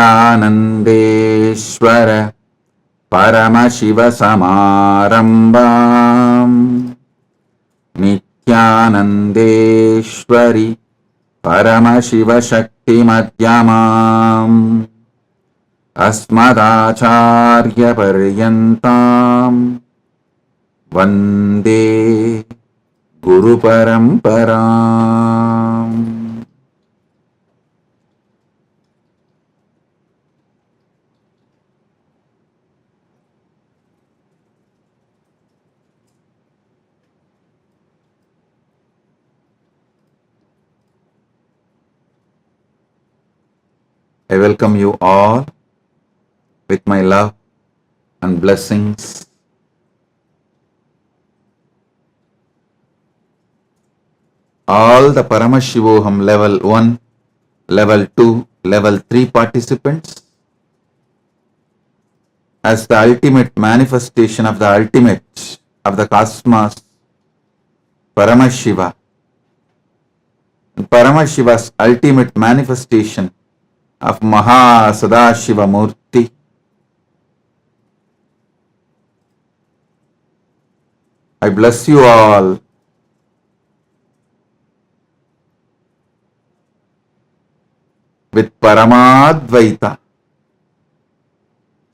नित्यानन्देश्वर परमशिवसमारम्भाम् नित्यानन्देश्वरि परमशिवशक्तिमध्यमाम् अस्मदाचार्यपर्यन्ताम् वन्दे गुरुपरम्पराम्. I welcome you all with my love and blessings. All the Paramashivoham level 1, level 2, level 3 participants, as the ultimate manifestation of the ultimate of the cosmos, Paramashiva, Paramashiva's ultimate manifestation of Maha Sadashiva Murti, I bless you all with Paramadvaita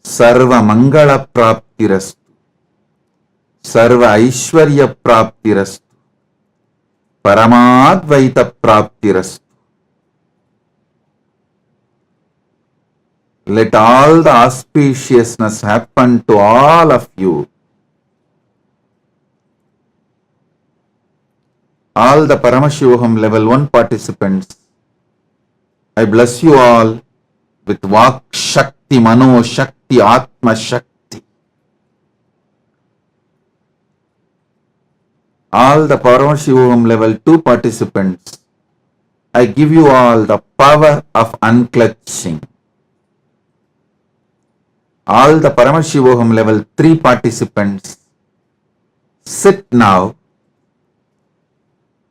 Sarva Mangala Praptirastu, Sarva Aishwarya Praptirastu, Paramadvaita Praptirastu. Let all the auspiciousness happen to all of you. All the Paramashivoham level 1 participants, I bless you all with Vak Shakti, Mano Shakti, Atma Shakti. All the Paramashivoham level 2 participants, I give you all the power of unclutching. All the Paramashivoham level 3 participants, sit now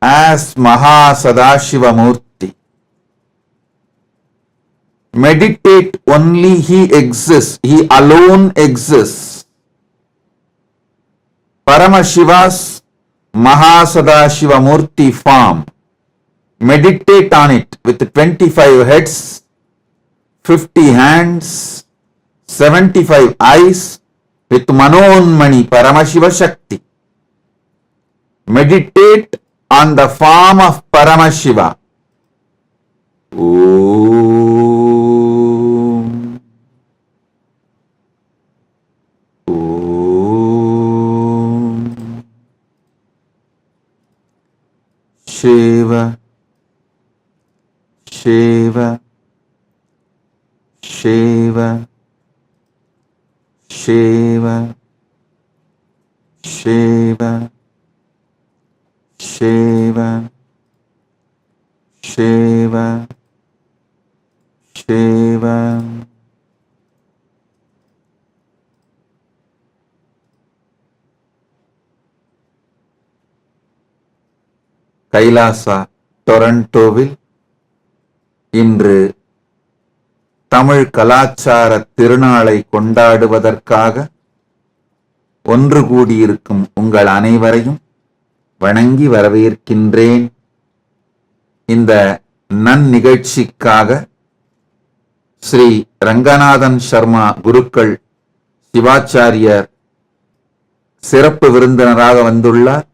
as Maha Sadashiva Murti. Meditate only He exists. He alone exists. Paramashiva's Maha Sadashiva Murti form. Meditate on it with 25 heads, 50 hands, 75 eyes with Manonmani Paramashiva Shakti. Meditate on the form of Paramashiva. Om. Om. Shiva. Shiva. Shiva. Shiva, Shiva, Shiva, Shiva, Shiva. Kailasa டொரண்டோவில் இன்று தமிழ் கலாச்சார திருநாளை கொண்டாடுவதற்காக ஒன்று கூடியிருக்கும் உங்கள் அனைவரையும் வணங்கி வரவேற்கின்றேன். இந்த நன்னிகழ்ச்சிக்காக ஸ்ரீ ரங்கநாதன் சர்மா குருக்கள் சிவாச்சாரியர் சிறப்பு விருந்தினராக வந்துள்ளார்.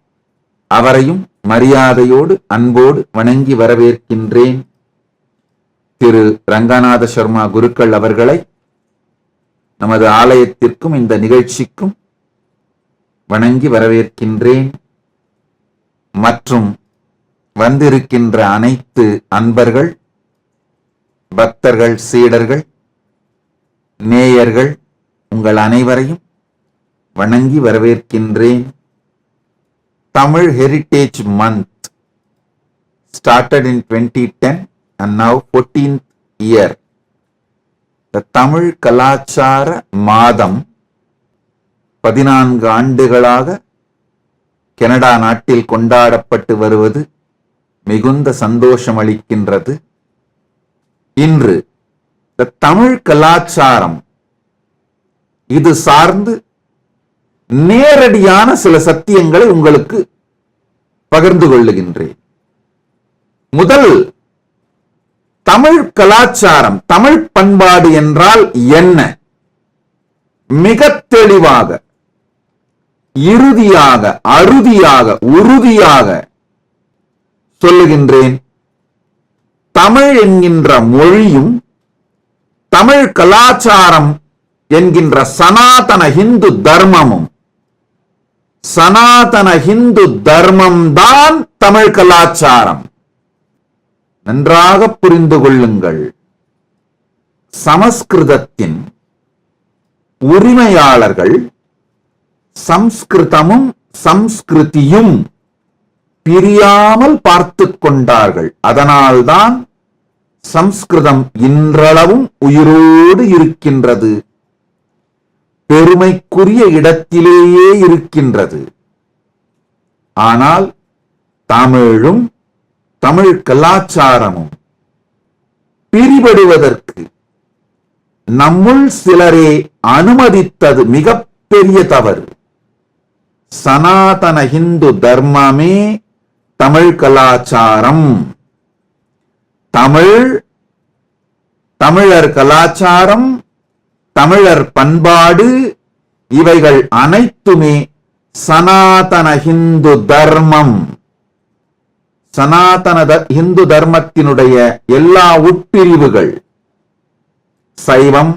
அவரையும் மரியாதையோடு அன்போடு வணங்கி வரவேற்கின்றேன். திரு ரங்கநாத சர்மா குருக்கள் அவர்களை நமது ஆலயத்திற்கும் இந்த நிகழ்ச்சிக்கும் வணங்கி வரவேற்கின்றேன். மற்றும் வந்திருக்கின்ற அனைத்து அன்பர்கள், பக்தர்கள், சீடர்கள், நேயர்கள் உங்கள் அனைவரையும் வணங்கி வரவேற்கின்றேன். Tamil heritage month started in 2010 and now 14th year. The Tamil கலாச்சார மாதம் 14 ஆண்டுகளாக கனடா நாட்டில் கொண்டாடப்பட்டு வருவது மிகுந்த சந்தோஷம் அளிக்கின்றது. இன்று இந்த தமிழ் கலாச்சாரம் இது சார்ந்து நேரடியான சில சத்தியங்களை உங்களுக்கு பகிர்ந்து கொள்ளுகின்றேன். முதல், தமிழ் கலாச்சாரம், தமிழ் பண்பாடு என்றால் என்ன? மிக தெளிவாக, இறுதியாக, அறுதியாக, உறுதியாக சொல்லுகின்றேன். தமிழ் என்கின்ற மொழியும் தமிழ் கலாச்சாரம் என்கின்ற சனாதன இந்து தர்மமும், சனாதன இந்து தர்மம் தான் தமிழ் கலாச்சாரம். நன்றாக புரிந்து கொள்ளுங்கள். சமஸ்கிருதத்தின் உரிமையாளர்கள் சம்ஸ்கிருதமும் சம்ஸ்கிருதியும் பிரியாமல் பார்த்துக் கொண்டார்கள். அதனால்தான் சம்ஸ்கிருதம் இன்றளவும் உயிரோடு இருக்கின்றது, பெருமைக்குரிய இடத்திலேயே இருக்கின்றது. ஆனால் தமிழும் தமிழ் கலாச்சாரமும் பிரிபடுவதற்கு நம்முள் சிலரே அனுமதித்தது மிகப்பெரிய தவறு. சனாதன இந்து தர்மமே தமிழ் கலாச்சாரம். தமிழர் கலாச்சாரம், தமிழர் பண்பாடு, இவைகள் அனைத்துமே சனாதன இந்து தர்மம். சனாதன இந்து தர்மத்தினுடைய எல்லா உட்பிரிவுகள், சைவம்,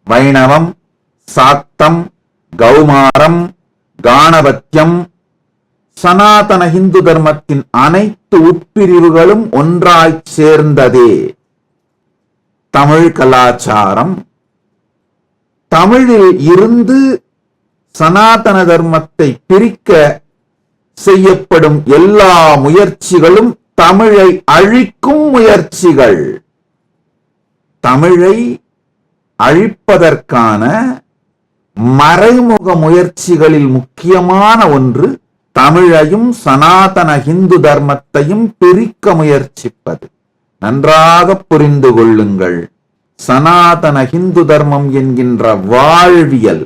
வைணவம், சாக்தம், கௌமாரம், காணவத்தியம், சனாதன இந்து தர்மத்தின் அனைத்து உட்பிரிவுகளும் ஒன்றாய் சேர்ந்ததே தமிழ் கலாச்சாரம். தமிழில் இருந்து சனாதன தர்மத்தை பிரிக்க செய்யப்படும் எல்லா முயற்சிகளும் தமிழை அழிக்கும் முயற்சிகள். தமிழை அழிப்பதற்கான மறைமுக முயற்சிகளில் முக்கியமான ஒன்று தமிழையும் சனாதன இந்து தர்மத்தையும் பிரிக்க முயற்சிப்பது. நன்றாக புரிந்து கொள்ளுங்கள். சனாதன இந்து தர்மம் என்கின்ற வாழ்வியல்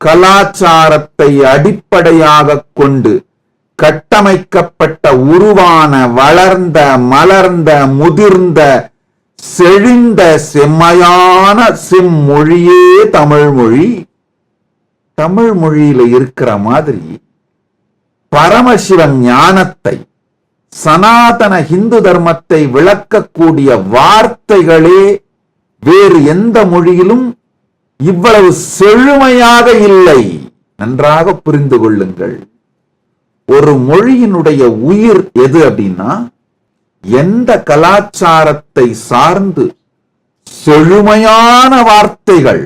கலாச்சாரத்தை அடிப்படையாக கொண்டு கட்டமைக்கப்பட்ட உருவான வளர்ந்த மலர்ந்த முதிர்ந்த செழிந்த செம்மையான செம்மொழியே தமிழ் மொழி. தமிழ் மொழியில இருக்கிற மாதிரி பரமசிவ ஞானத்தை, சனாதன இந்து தர்மத்தை விளக்கக்கூடிய வார்த்தைகளே வேறு எந்த மொழியிலும் இவ்வளவு செழுமையாக இல்லை. நன்றாக புரிந்து கொள்ளுங்கள். ஒரு மொழியினுடைய உயிர் எது அப்படின்னா, எந்த கலாச்சாரத்தை சார்ந்து செழுமையான வார்த்தைகள்,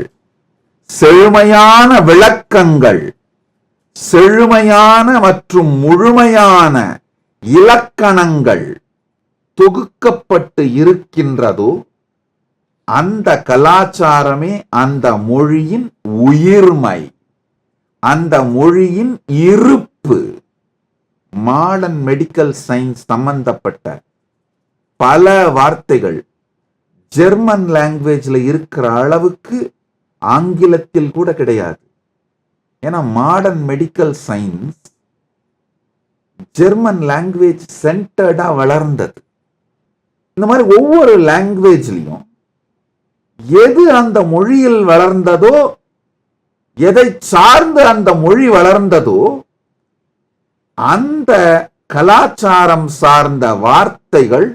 செழுமையான விளக்கங்கள், செழுமையான மற்றும் முழுமையான இலக்கணங்கள் தொகுக்கப்பட்டு இருக்கின்றதோ அந்த கலாச்சாரமே அந்த மொழியின் உயிர்மை, அந்த மொழியின் இருப்பு. மாடர்ன் மெடிக்கல் சயின்ஸ் சம்பந்தப்பட்ட பல வார்த்தைகள் ஜெர்மன் லாங்குவேஜ்ல இருக்கிற அளவுக்கு ஆங்கிலத்தில் கூட கிடையாது. ஏன்னா modern medical science German language சென்டர்டா வளர்ந்தது. இந்த மாதிரி ஒவ்வொரு லாங்குவேஜ்லையும் எது அந்த மொழியில் வளர்ந்ததோ, எதை சார்ந்து அந்த மொழி வளர்ந்ததோ, அந்த கலாச்சாரம் சார்ந்த வார்த்தைகள்,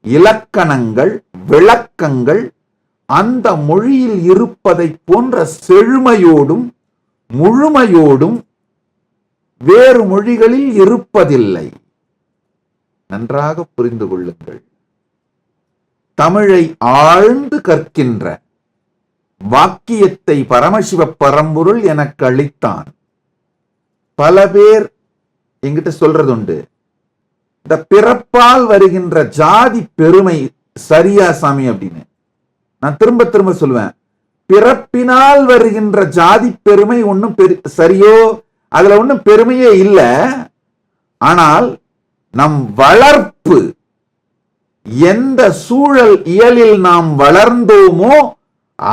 இலக்கணங்கள், விளக்கங்கள் அந்த மொழியில் இருப்பதை போன்ற செழுமையோடும் முழுமையோடும் வேறு மொழிகளில் இருப்பதில்லை. நன்றாக புரிந்து கொள்ளுங்கள். தமிழை ஆழ்ந்து கற்கின்ற வாக்கியத்தை பரமசிவ பரம்பொருள் எனக்கு அளித்தான். பல பேர் என்கிட்ட சொல்றது உண்டு, இந்த பிறப்பால் வருகின்ற ஜாதி பெருமை சரியா சாமி அப்படின்னு. நான் திரும்ப திரும்ப சொல்லுவேன், பிறப்பினால் வருகின்ற ஜாதி பெருமை ஒன்னும் சரியோ, அதுல ஒன்னும் பெருமையே இல்லை. ஆனால் நம் வளர்ப்பு, எந்த சூழல் இயலில் நாம் வளர்ந்தோமோ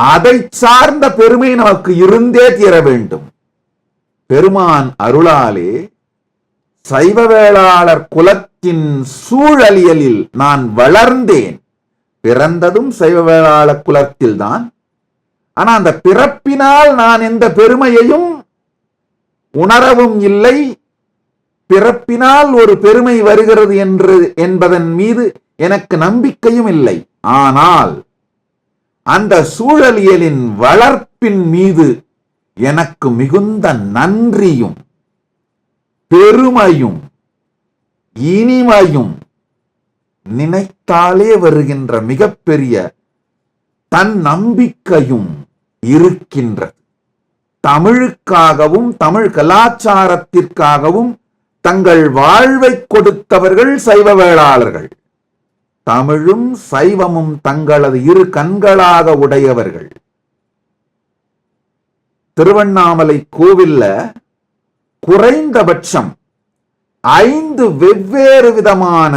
அதை சார்ந்த பெருமை நமக்கு இருந்தே தீர வேண்டும். பெருமான் அருளாலே சைவ வேளாளர் குலத்தின் சூழலியலில் நான் வளர்ந்தேன். பிறந்ததும் சைவ வேளாளர் குலத்தில் தான். ஆனா அந்த பிறப்பினால் நான் எந்த பெருமையையும் உணரவும் இல்லை. பிறப்பினால் ஒரு பெருமை வருகிறது என்பதன் மீது எனக்கு நம்பிக்கையும் இல்லை. ஆனால் அந்த சூழலியலின் வளர்ப்பின் மீது எனக்கு மிகுந்த நன்றியும் பெருமையும் இனிமையும் நினைத்தாலே வருகின்ற மிகப்பெரிய தன் நம்பிக்கையும் இருக்கின்றது. தமிழுக்காகவும் தமிழ் கலாச்சாரத்திற்காகவும் தங்கள் வாழ்வை கொடுத்தவர்கள் சைவ வேளாளர்கள். தமிழும் சைவமும் தங்களது இரு கண்களாக உடையவர்கள். திருவண்ணாமலை கோவில்ல குறைந்தபட்சம் 5 வெவ்வேறு விதமான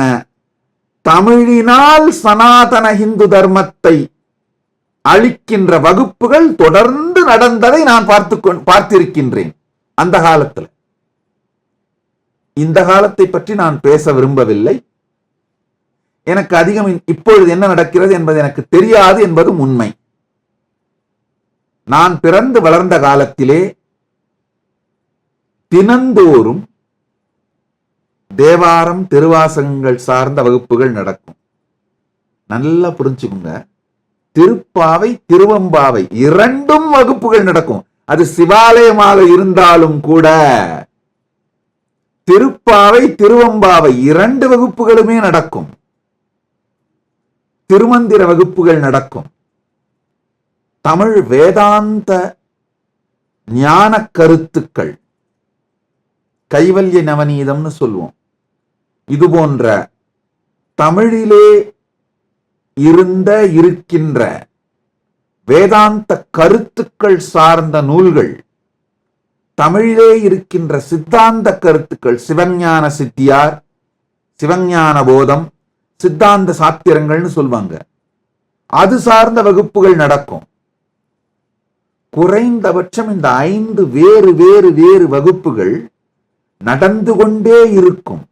தமிழினால் சனாதன இந்து தர்மத்தை அளிக்கின்ற வகுப்புகள் தொடர்ந்து நடந்ததை நான் பார்த்திருக்கின்றேன். அந்த காலத்தில் இந்த காலத்தை பற்றி நான் பேச விரும்பவில்லை. எனக்கு அதிகம் இப்பொழுது என்ன நடக்கிறது என்பது எனக்கு தெரியாது என்பதும் உண்மை. நான் பிறந்து வளர்ந்த காலத்திலே தினந்தோறும் தேவாரம் திருவாசகங்கள் சார்ந்த வகுப்புகள் நடக்கும். நல்லா புரிஞ்சுக்குங்க. திருப்பாவை திருவம்பாவை இரண்டும் வகுப்புகள் நடக்கும். அது சிவாலயமாக இருந்தாலும் கூட திருப்பாவை திருவம்பாவை 2 வகுப்புகளுமே நடக்கும். திருமந்திர வகுப்புகள் நடக்கும். தமிழ் வேதாந்த ஞான கருத்துக்கள், கைவல்ய நவநீதம்னு சொல்லுவோம். இது போன்ற தமிழிலே இருக்கின்ற வேதாந்த கருத்துக்கள் சார்ந்த நூல்கள், தமிழிலே இருக்கின்ற சித்தாந்த கருத்துக்கள், சிவஞான சித்தியார், சிவஞான போதம், சித்தாந்த சாத்திரங்கள்னு சொல்வாங்க. அது சார்ந்த வகுப்புகள் நடக்கும். குறைந்தபட்சம் இந்த 5 வேறு வேறு வேறு வகுப்புகள் நடந்து கொண்டே இருக்கும்.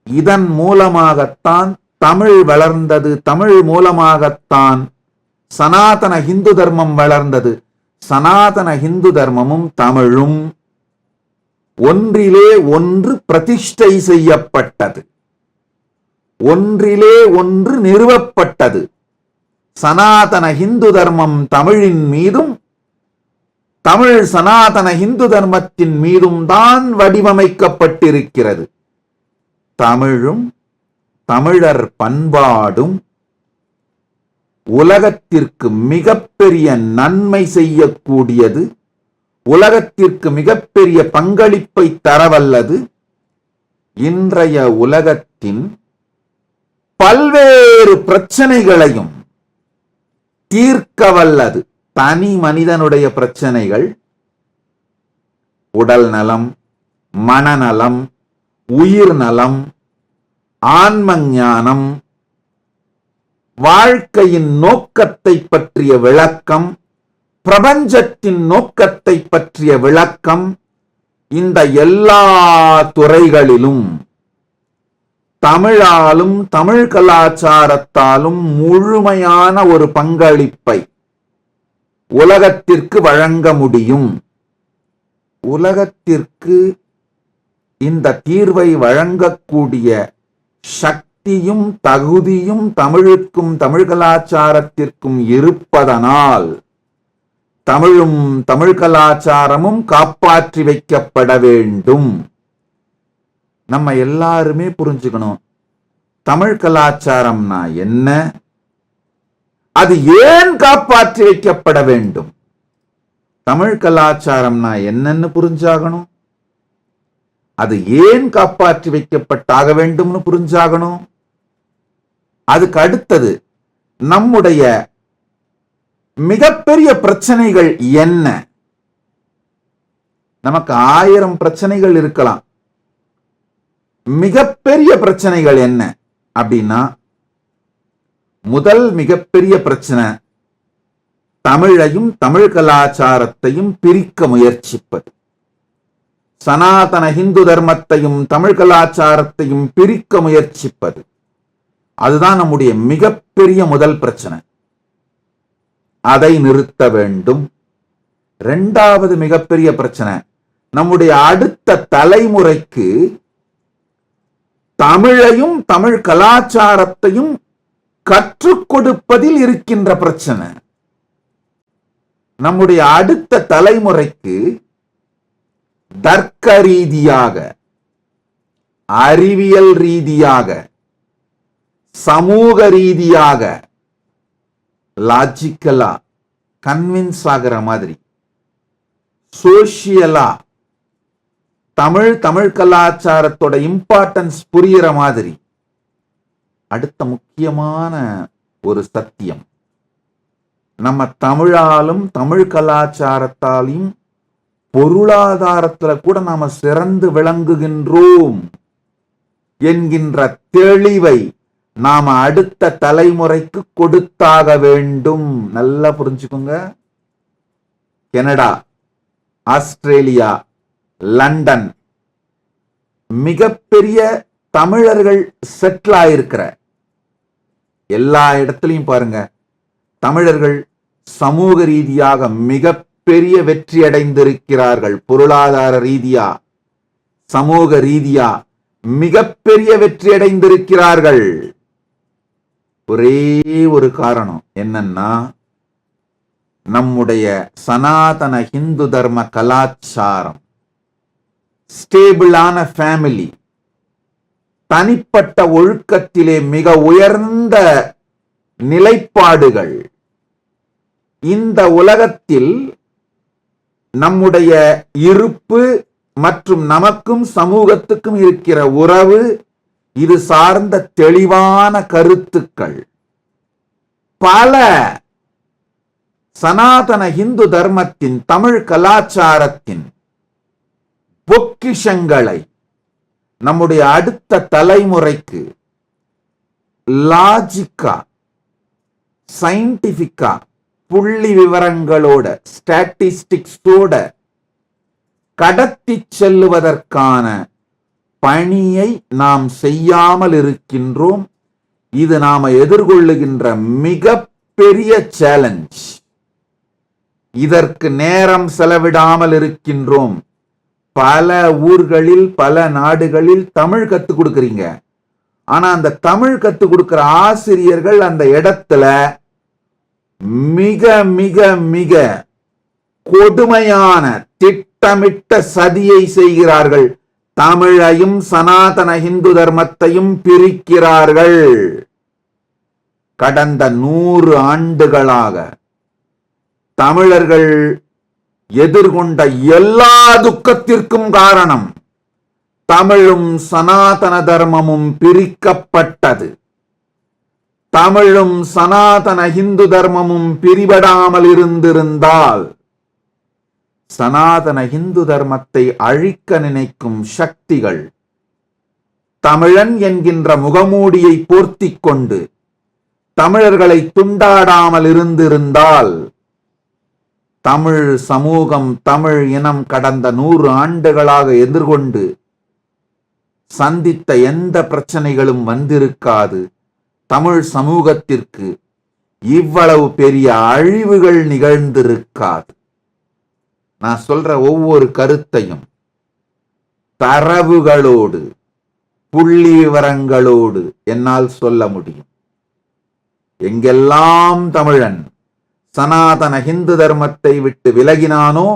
இதன் மூலமாகத்தான் தமிழ் வளர்ந்தது. தமிழ் மூலமாகத்தான் சனாதன இந்து தர்மம் வளர்ந்தது. சனாதன இந்து தர்மமும் தமிழும் ஒன்றிலே ஒன்று பிரதிஷ்டை செய்யப்பட்டது. ஒன்றிலே ஒன்று நிறுவப்பட்டது. சனாதன இந்து தர்மம் தமிழின் மீதும் தமிழ் சனாதன இந்து தர்மத்தின் மீதும் தான் வடிவமைக்கப்பட்டிருக்கிறது. தமிழும் தமிழர் பண்பாடும் உலகத்திற்கு மிகப்பெரிய நன்மை செய்யக்கூடியது, உலகத்திற்கு மிகப்பெரிய பங்களிப்பை தரவல்லது. இன்றைய உலகத்தின் பல்வேறு பிரச்சனைகளையும் தீர்க்க வல்லது. தனி மனிதனுடைய பிரச்சனைகள், உடல் நலம், மனநலம், உயிர் நலம், ஆன்ம ஞானம், வாழ்க்கையின் நோக்கத்தை பற்றிய விளக்கம், பிரபஞ்சத்தின் நோக்கத்தை பற்றிய விளக்கம், இந்த எல்லா துறைகளிலும் தமிழாலும் தமிழ் கலாச்சாரத்தாலும் முழுமையான ஒரு பங்களிப்பை உலகத்திற்கு வழங்க முடியும். உலகத்திற்கு இந்த தீர்வை வழங்கக்கூடிய சக்தியும் தகுதியும் தமிழுக்கும் தமிழ் கலாச்சாரத்திற்கும் இருப்பதனால் தமிழும் தமிழ் கலாச்சாரமும் காப்பாற்றி வைக்கப்பட வேண்டும். நம்ம எல்லாருமே புரிஞ்சுக்கணும், தமிழ் கலாச்சாரம்னா என்ன, அது ஏன் காப்பாற்றி வைக்கப்பட வேண்டும். தமிழ் கலாச்சாரம்னா என்னன்னு புரிஞ்சாகணும், அது ஏன் காப்பாற்றி வைக்கப்பட்டாக வேண்டும்னு புரிஞ்சாகணும். அதுக்கு அடுத்தது நம்முடைய மிகப்பெரிய பிரச்சனைகள் என்ன. நமக்கு 1000 பிரச்சனைகள் இருக்கலாம். மிகப்பெரிய பிரச்சனைகள் என்ன அப்படின்னா முதல் மிகப்பெரிய பிரச்சனை தமிழையும் தமிழ் கலாச்சாரத்தையும் பிரிக்க முயற்சிப்பது. சனாதன இந்து தர்மத்தையும் தமிழ் கலாச்சாரத்தையும் பிரிக்க முயற்சிப்பது. அதுதான் நம்முடைய மிகப்பெரிய முதல் பிரச்சனை. அதை நிறுத்த வேண்டும். இரண்டாவது மிகப்பெரிய பிரச்சனை, நம்முடைய அடுத்த தலைமுறைக்கு தமிழையும் தமிழ் கலாச்சாரத்தையும் கற்றுக் கொடுப்பதில் இருக்கின்ற பிரச்சனை. நம்முடைய அடுத்த தலைமுறைக்கு தர்க்க ரீதியாக, அறிவியல் ரீதியாக, சமூக ரீதியாக, லாஜிக்கலா கன்வின்ஸ் ஆகிற மாதிரி, சோசியலா தமிழ் கலாச்சாரத்தோட இம்பார்ட்டன்ஸ் புரிகிற மாதிரி அடுத்த முக்கியமான ஒரு சத்தியம், நம்ம தமிழாலும் தமிழ் கலாச்சாரத்தாலையும் பொருளாதாரத்துல கூட நாம சிறந்து விளங்குகின்றோம் என்கின்ற தெளிவை நாம அடுத்த தலைமுறைக்கு கொடுத்தாக வேண்டும். நல்லா புரிஞ்சுக்கோங்க. கனடா, ஆஸ்திரேலியா, லண்டன் மிகப்பெரிய தமிழர்கள் செட்டில் ஆயிருக்கிற எல்லா இடத்துலையும் பாருங்க, தமிழர்கள் சமூக ரீதியாக மிகப்பெரிய வெற்றி அடைந்திருக்கிறார்கள். பொருளாதார ரீதியா, சமூக ரீதியா மிகப்பெரிய வெற்றி அடைந்திருக்கிறார்கள். ஒரே ஒரு காரணம் என்னன்னா, நம்முடைய சனாதன இந்து தர்ம கலாச்சாரம், ஸ்டேபிளான ஃபேமிலி, தனிப்பட்ட ஒழுக்கத்திலே மிக உயர்ந்த நிலைப்பாடுகள். இந்த உலகத்தில் நம்முடைய இருப்பு மற்றும் நமக்கும் சமூகத்துக்கும் இருக்கிற உறவு, இது சார்ந்த தெளிவான கருத்துக்கள் பல சனாதன இந்து தர்மத்தின் தமிழ் கலாச்சாரத்தின் பொக்கிஷங்களை நம்முடைய அடுத்த தலைமுறைக்கு லாஜிக்கா, சயின்டிபிக்கா, புள்ளி விவரங்களோட, ஸ்டாட்டிஸ்டிக்ஸோட கடத்தி செல்லுவதற்கான பணியை நாம் செய்யாமல் இருக்கின்றோம். இது நாம எதிர்கொள்ளுகின்ற மிகப்பெரிய சேலஞ்ச். இதற்கு நேரம் செலவிடாமல் இருக்கின்றோம். பல ஊர்களில், பல நாடுகளில் தமிழ் கத்துக் கொடுக்கறீங்க. ஆனா அந்த தமிழ் கத்துக் கொடுக்கிற ஆசிரியர்கள் அந்த இடத்துல மிக மிக மிக கொடுமையான திட்டமிட்ட சதியை செய்கிறார்கள். தமிழையும் சனாதன இந்து தர்மத்தையும் பிரிக்கிறார்கள். கடந்த 100 ஆண்டுகளாக தமிழர்கள் எதிர்கொண்ட எல்லா துக்கத்திற்கும் காரணம் தமிழும் சனாதன தர்மமும் பிரிக்கப்பட்டது. தமிழும் சனாதன இந்து தர்மமும் பிரிபடாமல் இருந்திருந்தால் சனாதன இந்து தர்மத்தை அழிக்க நினைக்கும் சக்திகள் தமிழன் என்கின்ற முகமூடியை போர்த்திக் கொண்டு தமிழர்களை துண்டாடாமல் இருந்திருந்தால் தமிழ் சமூகம், தமிழ் இனம் கடந்த 100 ஆண்டுகளாக எதிர்கொண்டு சந்தித்த எந்த பிரச்சனைகளும் வந்திருக்காது. தமிழ் சமூகத்திற்கு இவ்வளவு பெரிய அழிவுகள் நிகழ்ந்திருக்காது. நான் சொல்ற ஒவ்வொரு கருத்தையும் தரவுகளோடு, புள்ளி விவரங்களோடு என்னால் சொல்ல முடியும். எங்கெல்லாம் தமிழன் சனாதன இந்து தர்மத்தை விட்டு விலகினானோ,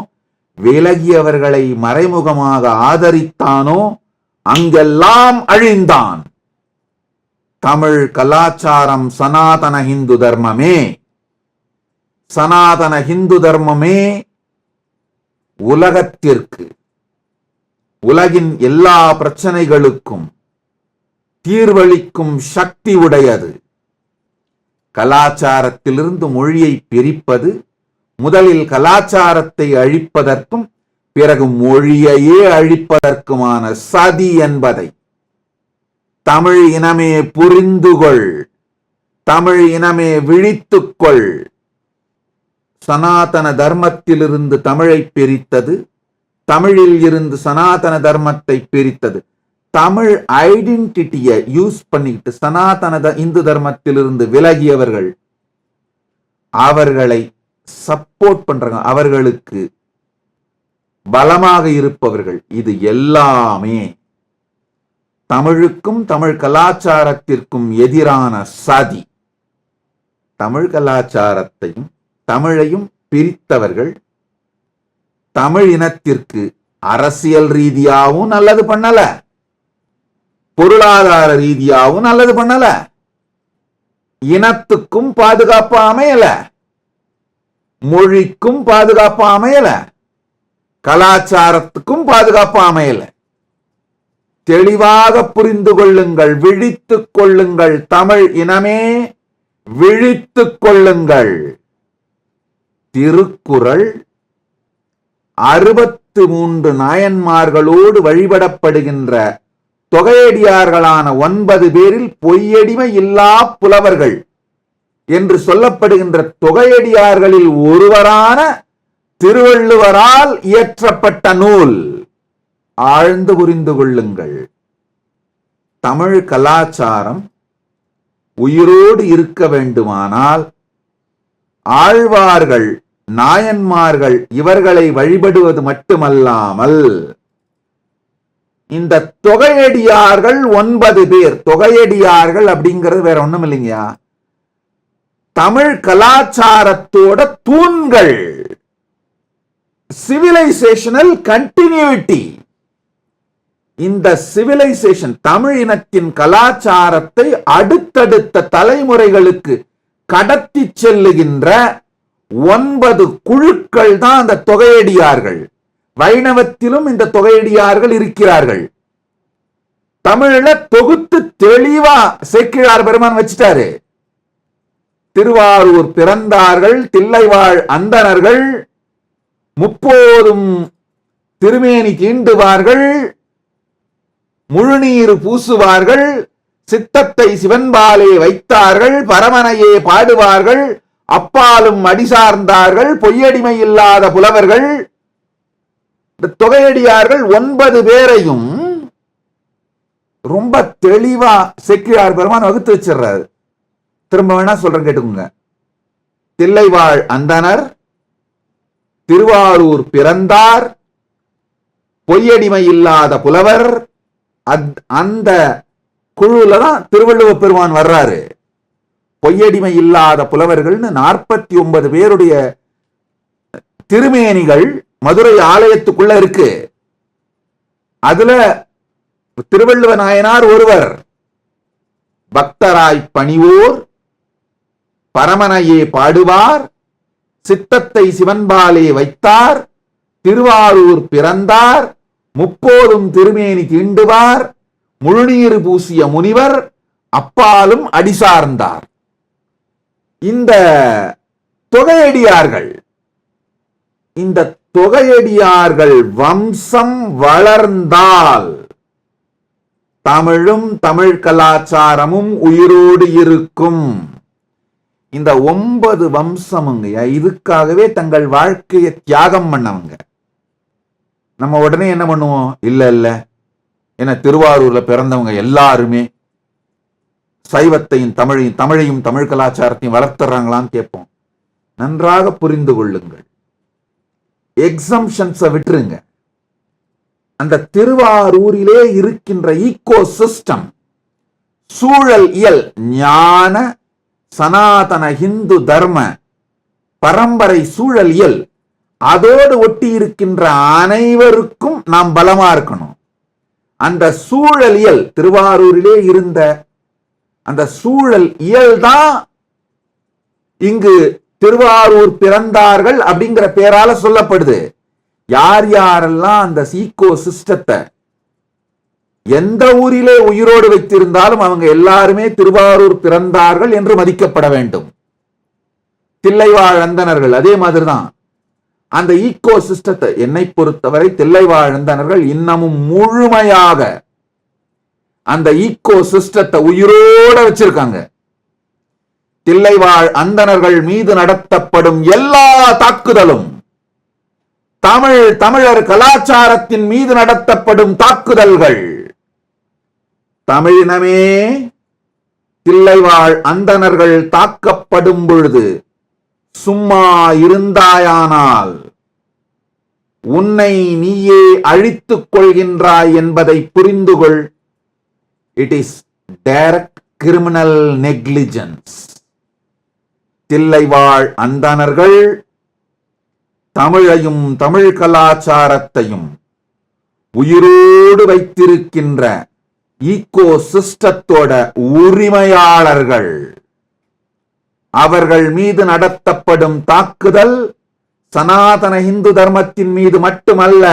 விலகியவர்களை மறைமுகமாக ஆதரித்தானோ, அங்கெல்லாம் அழிந்தான். தமிழ் கலாச்சாரம் சனாதன இந்து தர்மமே. சனாதன இந்து தர்மமே உலகத்திற்கு, உலகின் எல்லா பிரச்சனைகளுக்கும் தீர்வளிக்கும் சக்தி உடையது. கலாச்சாரத்திலிருந்து மொழியை பிரிப்பது முதலில் கலாச்சாரத்தை அழிப்பதற்கும் பிறகு மொழியையே அழிப்பதற்குமான சதி என்பதை தமிழ் இனமே புரிந்துகொள், தமிழ் இனமே விழித்துக்கொள். சனாதன தர்மத்திலிருந்து தமிழை பிரித்தது, தமிழில் இருந்து சனாதன தர்மத்தை பிரித்தது. தமிழ் ஐடென்டிட்டியை யூஸ் பண்ணிக்கிட்டு சனாதன இந்து தர்மத்திலிருந்து விலகியவர்கள், அவர்களை சப்போர்ட் பண்றாங்க, அவர்களுக்கு பலமாக இருப்பவர்கள். இது எல்லாமே தமிழுக்கும் தமிழ் கலாச்சாரத்திற்கும் எதிரான சதி. தமிழ் கலாச்சாரத்தையும் தமிழையும் பிரித்தவர்கள் தமிழ் இனத்திற்கு அரசியல் ரீதியாகவும் நல்லது பண்ணல, பொருளாதார ரீதியாகவும் நல்லது பண்ணல, இனத்துக்கும் பாதுகாப்பு அமையல, மொழிக்கும் பாதுகாப்பு அமையல, கலாச்சாரத்துக்கும் பாதுகாப்பு அமையல. தெளிவாக புரிந்து கொள்ளுங்கள், விழித்துக் கொள்ளுங்கள். தமிழ் இனமே விழித்துக் கொள்ளுங்கள். திருக்குறள் 63 நாயன்மார்களோடு வழிபடப்படுகின்ற தொகையடியார்களான 9 பேரில் பொய்யடிமை இல்லா புலவர்கள் என்று சொல்லப்படுகின்ற தொகையடியார்களில் ஒருவரான திருவள்ளுவரால் இயற்றப்பட்ட நூல். ஆழ்ந்து புரிந்து கொள்ளுங்கள். தமிழ் கலாச்சாரம் உயிரோடு இருக்க வேண்டுமானால் ஆழ்வார்கள், நாயன்மார்கள் இவர்களை வழிபடுவது மட்டுமல்லாமல் இந்த தொகையடியார்கள் 9 பேர், தொகையடியார்கள் அப்படிங்கிறது வேற ஒண்ணும் இல்லைங்கயா, தமிழ் கலாச்சாரத்தோட தூண்கள், சிவிலைசேஷனல் கண்டினியூட்டி. இந்த சிவிலைசேஷன் தமிழ் இனத்தின் கலாச்சாரத்தை அடுத்தடுத்த தலைமுறைகளுக்கு கடத்தி செல்லுகின்ற 9 குழுக்கள் தான் அந்த தொகையடியார்கள். வைணவத்திலும் இந்த தொகையடியார்கள் இருக்கிறார்கள். தமிழ்ல தொகுத்து தெளிவா சேக்கிழார் பெருமான் வச்சிட்டாரு. திருவாரூர் பிறந்தார்கள், தில்லைவாழ் அந்தணர்கள், முப்போதும் திருமேனி தீண்டுவார்கள், முழுநீர் பூசுவார்கள், சித்தத்தை சிவன்பாலே வைத்தார்கள், பரமனையே பாடுவார்கள், அப்பாலும் அடிசார்ந்தார்கள், பொய்யடிமை இல்லாத புலவர்கள். இந்த தொகையடியார்கள் 9 பேரையும் ரொம்ப தெளிவா சேக்கிழார் பெருமான் வகுத்து வச்சிடறாரு. திரும்ப வேணா சொல்றேன், கேட்டுக்கோங்க. தில்லைவாழ் அந்தணர், திருவாரூர் பிறந்தார், பொய்யடிமை இல்லாத புலவர். அந்த குழுல தான் திருவள்ளுவ பெருமான் வர்றாரு. பொய்யடிமை இல்லாத புலவர்கள்னு 49 பேருடைய திருமேனிகள் மதுரை ஆலயத்துக்குள்ள இருக்கு. அதுல திருவள்ளுவ நாயனார் ஒருவர். பக்தராய் பணிவோர், பரமனையே பாடுவார், சித்தத்தை சிவன்பாலே வைத்தார், திருவாரூர் பிறந்தார், முப்போதும் திருமேனி தீண்டுவார், முழுநீர் பூசிய முனிவர், அப்பாலும் அடிசார்ந்தார். இந்த தொகையடியார்கள், இந்த தொகையடியார்கள் வம்சம் வளர்ந்தால் தமிழும் தமிழ் கலாச்சாரமும் உயிரோடு இருக்கும். இந்த 9 வம்சமுங்க இதுக்காகவே தங்கள் வாழ்க்கையை தியாகம் பண்ணவங்க. நம்ம உடனே என்ன பண்ணுவோம், இல்ல இல்ல என்ன திருவாரூர்ல பிறந்தவங்க எல்லாருமே சைவத்தையும் தமிழையும் தமிழ் கலாச்சாரத்தையும் வளர்த்துறாங்களான்னு கேட்போம். நன்றாக புரிந்து கொள்ளுங்கள். எக்ஸம்ஷன்ஸை விட்டுருங்க. அந்த திருவாரூரிலே இருக்கின்ற ஈகோ சிஸ்டம், சூழல் இயல், ஞான சனாதன இந்து தர்ம பரம்பரை சூழல் இயல், அதோடு ஒட்டி இருக்கின்ற அனைவருக்கும் நாம் பலமா இருக்கணும். அந்த சூழல் இயல், திருவாரூரிலே இருந்த அந்த சூழல் இயல் தான் இங்கு திருவாரூர் பிறந்தார்கள் அப்படிங்கிற பேரால சொல்லப்படுது. யார் யாரெல்லாம் அந்த ஈகோ சிஸ்டத்தை எந்த ஊரிலே உயிரோடு வைத்திருந்தாலும் அவங்க எல்லாருமே திருவாரூர் பிறந்தார்கள் என்று மதிக்கப்பட வேண்டும். தில்லைவாழ் அந்தணர்கள் அதே மாதிரிதான். அந்த ஈகோ சிஸ்டத்தை என்னை பொறுத்தவரை தில்லைவாழ் அந்தணர்கள் இன்னமும் முழுமையாக அந்த ஈகோ சிஸ்டத்தை உயிரோட வச்சிருக்காங்க. தில்லைவாழ் அந்தணர்கள் மீது நடத்தப்படும் எல்லா தாக்குதலும் தமிழர் கலாச்சாரத்தின் மீது நடத்தப்படும் தாக்குதல்கள். தமிழினமே தில்லைவாழ் அந்தணர்கள் தாக்கப்படும் பொழுது சும்மா இருந்தாயானால் உன்னை நீயே அழித்துக் கொள்கின்றாய் என்பதை புரிந்து கொள். It is direct criminal negligence. தில்லைவாழ் அந்தணர்கள் தமிழையும் தமிழ் கலாச்சாரத்தையும் உயிரோடு வைத்திருக்கின்ற ஈகோ சிஸ்டத்தோட உரிமையாளர்கள். அவர்கள் மீது நடத்தப்படும் தாக்குதல் சனாதன இந்து தர்மத்தின் மீது மட்டுமல்ல,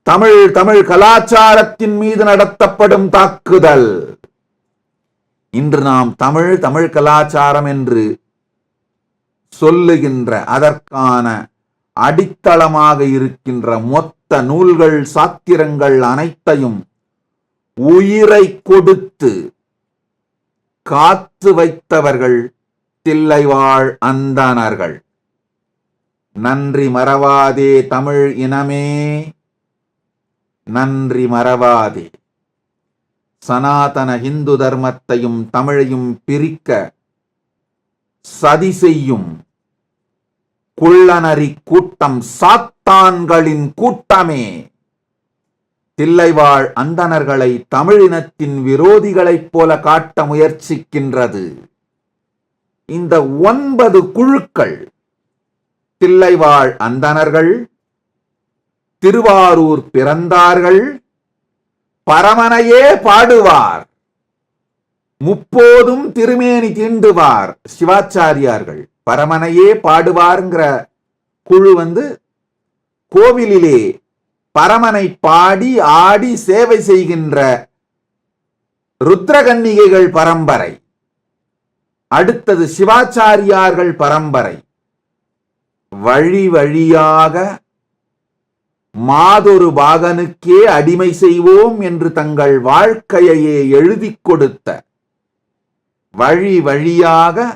தமிழ் கலாச்சாரத்தின் மீது நடத்தப்படும் தாக்குதல். இன்று நாம் தமிழ் கலாச்சாரம் என்று சொல்லுகின்ற அதற்கான அடித்தளமாக இருக்கின்ற மொத்த நூல்கள் சாத்திரங்கள் அனைத்தையும் உயிரை கொடுத்து காத்து வைத்தவர்கள் தில்லைவாழ் அந்தணர்கள். நன்றி மறவாதே தமிழ் இனமே, நன்றி மறவாதே. சனாதன இந்து தர்மத்தையும் தமிழையும் பிரிக்க சதி செய்யும் குள்ளநரி கூட்டம், சாத்தான்களின் கூட்டமே தில்லைவாழ் அந்தணர்களை தமிழினத்தின் விரோதிகளைப் போல காட்ட முயற்சிக்கின்றது. இந்த 9 குழுக்கள் தில்லைவாழ் அந்தணர்கள், திருவாரூர் பிறந்தார்கள், பரமனையே பாடுவார், முப்போதும் திருமேனி தீண்டுவார் சிவாச்சாரியார்கள். பரமனையே பாடுவார்ங்கிற குழு கோவிலிலே பரமனை பாடி ஆடி சேவை செய்கின்ற ருத்ரகன்னிகைகள் பரம்பரை. அடுத்தது சிவாச்சாரியார்கள் பரம்பரை. வழி வழியாக மாதொரு பாகனுக்கே அடிமை செய்வோம் என்று தங்கள் வாழ்க்கையையே எழுதி கொடுத்த, வழி வழியாக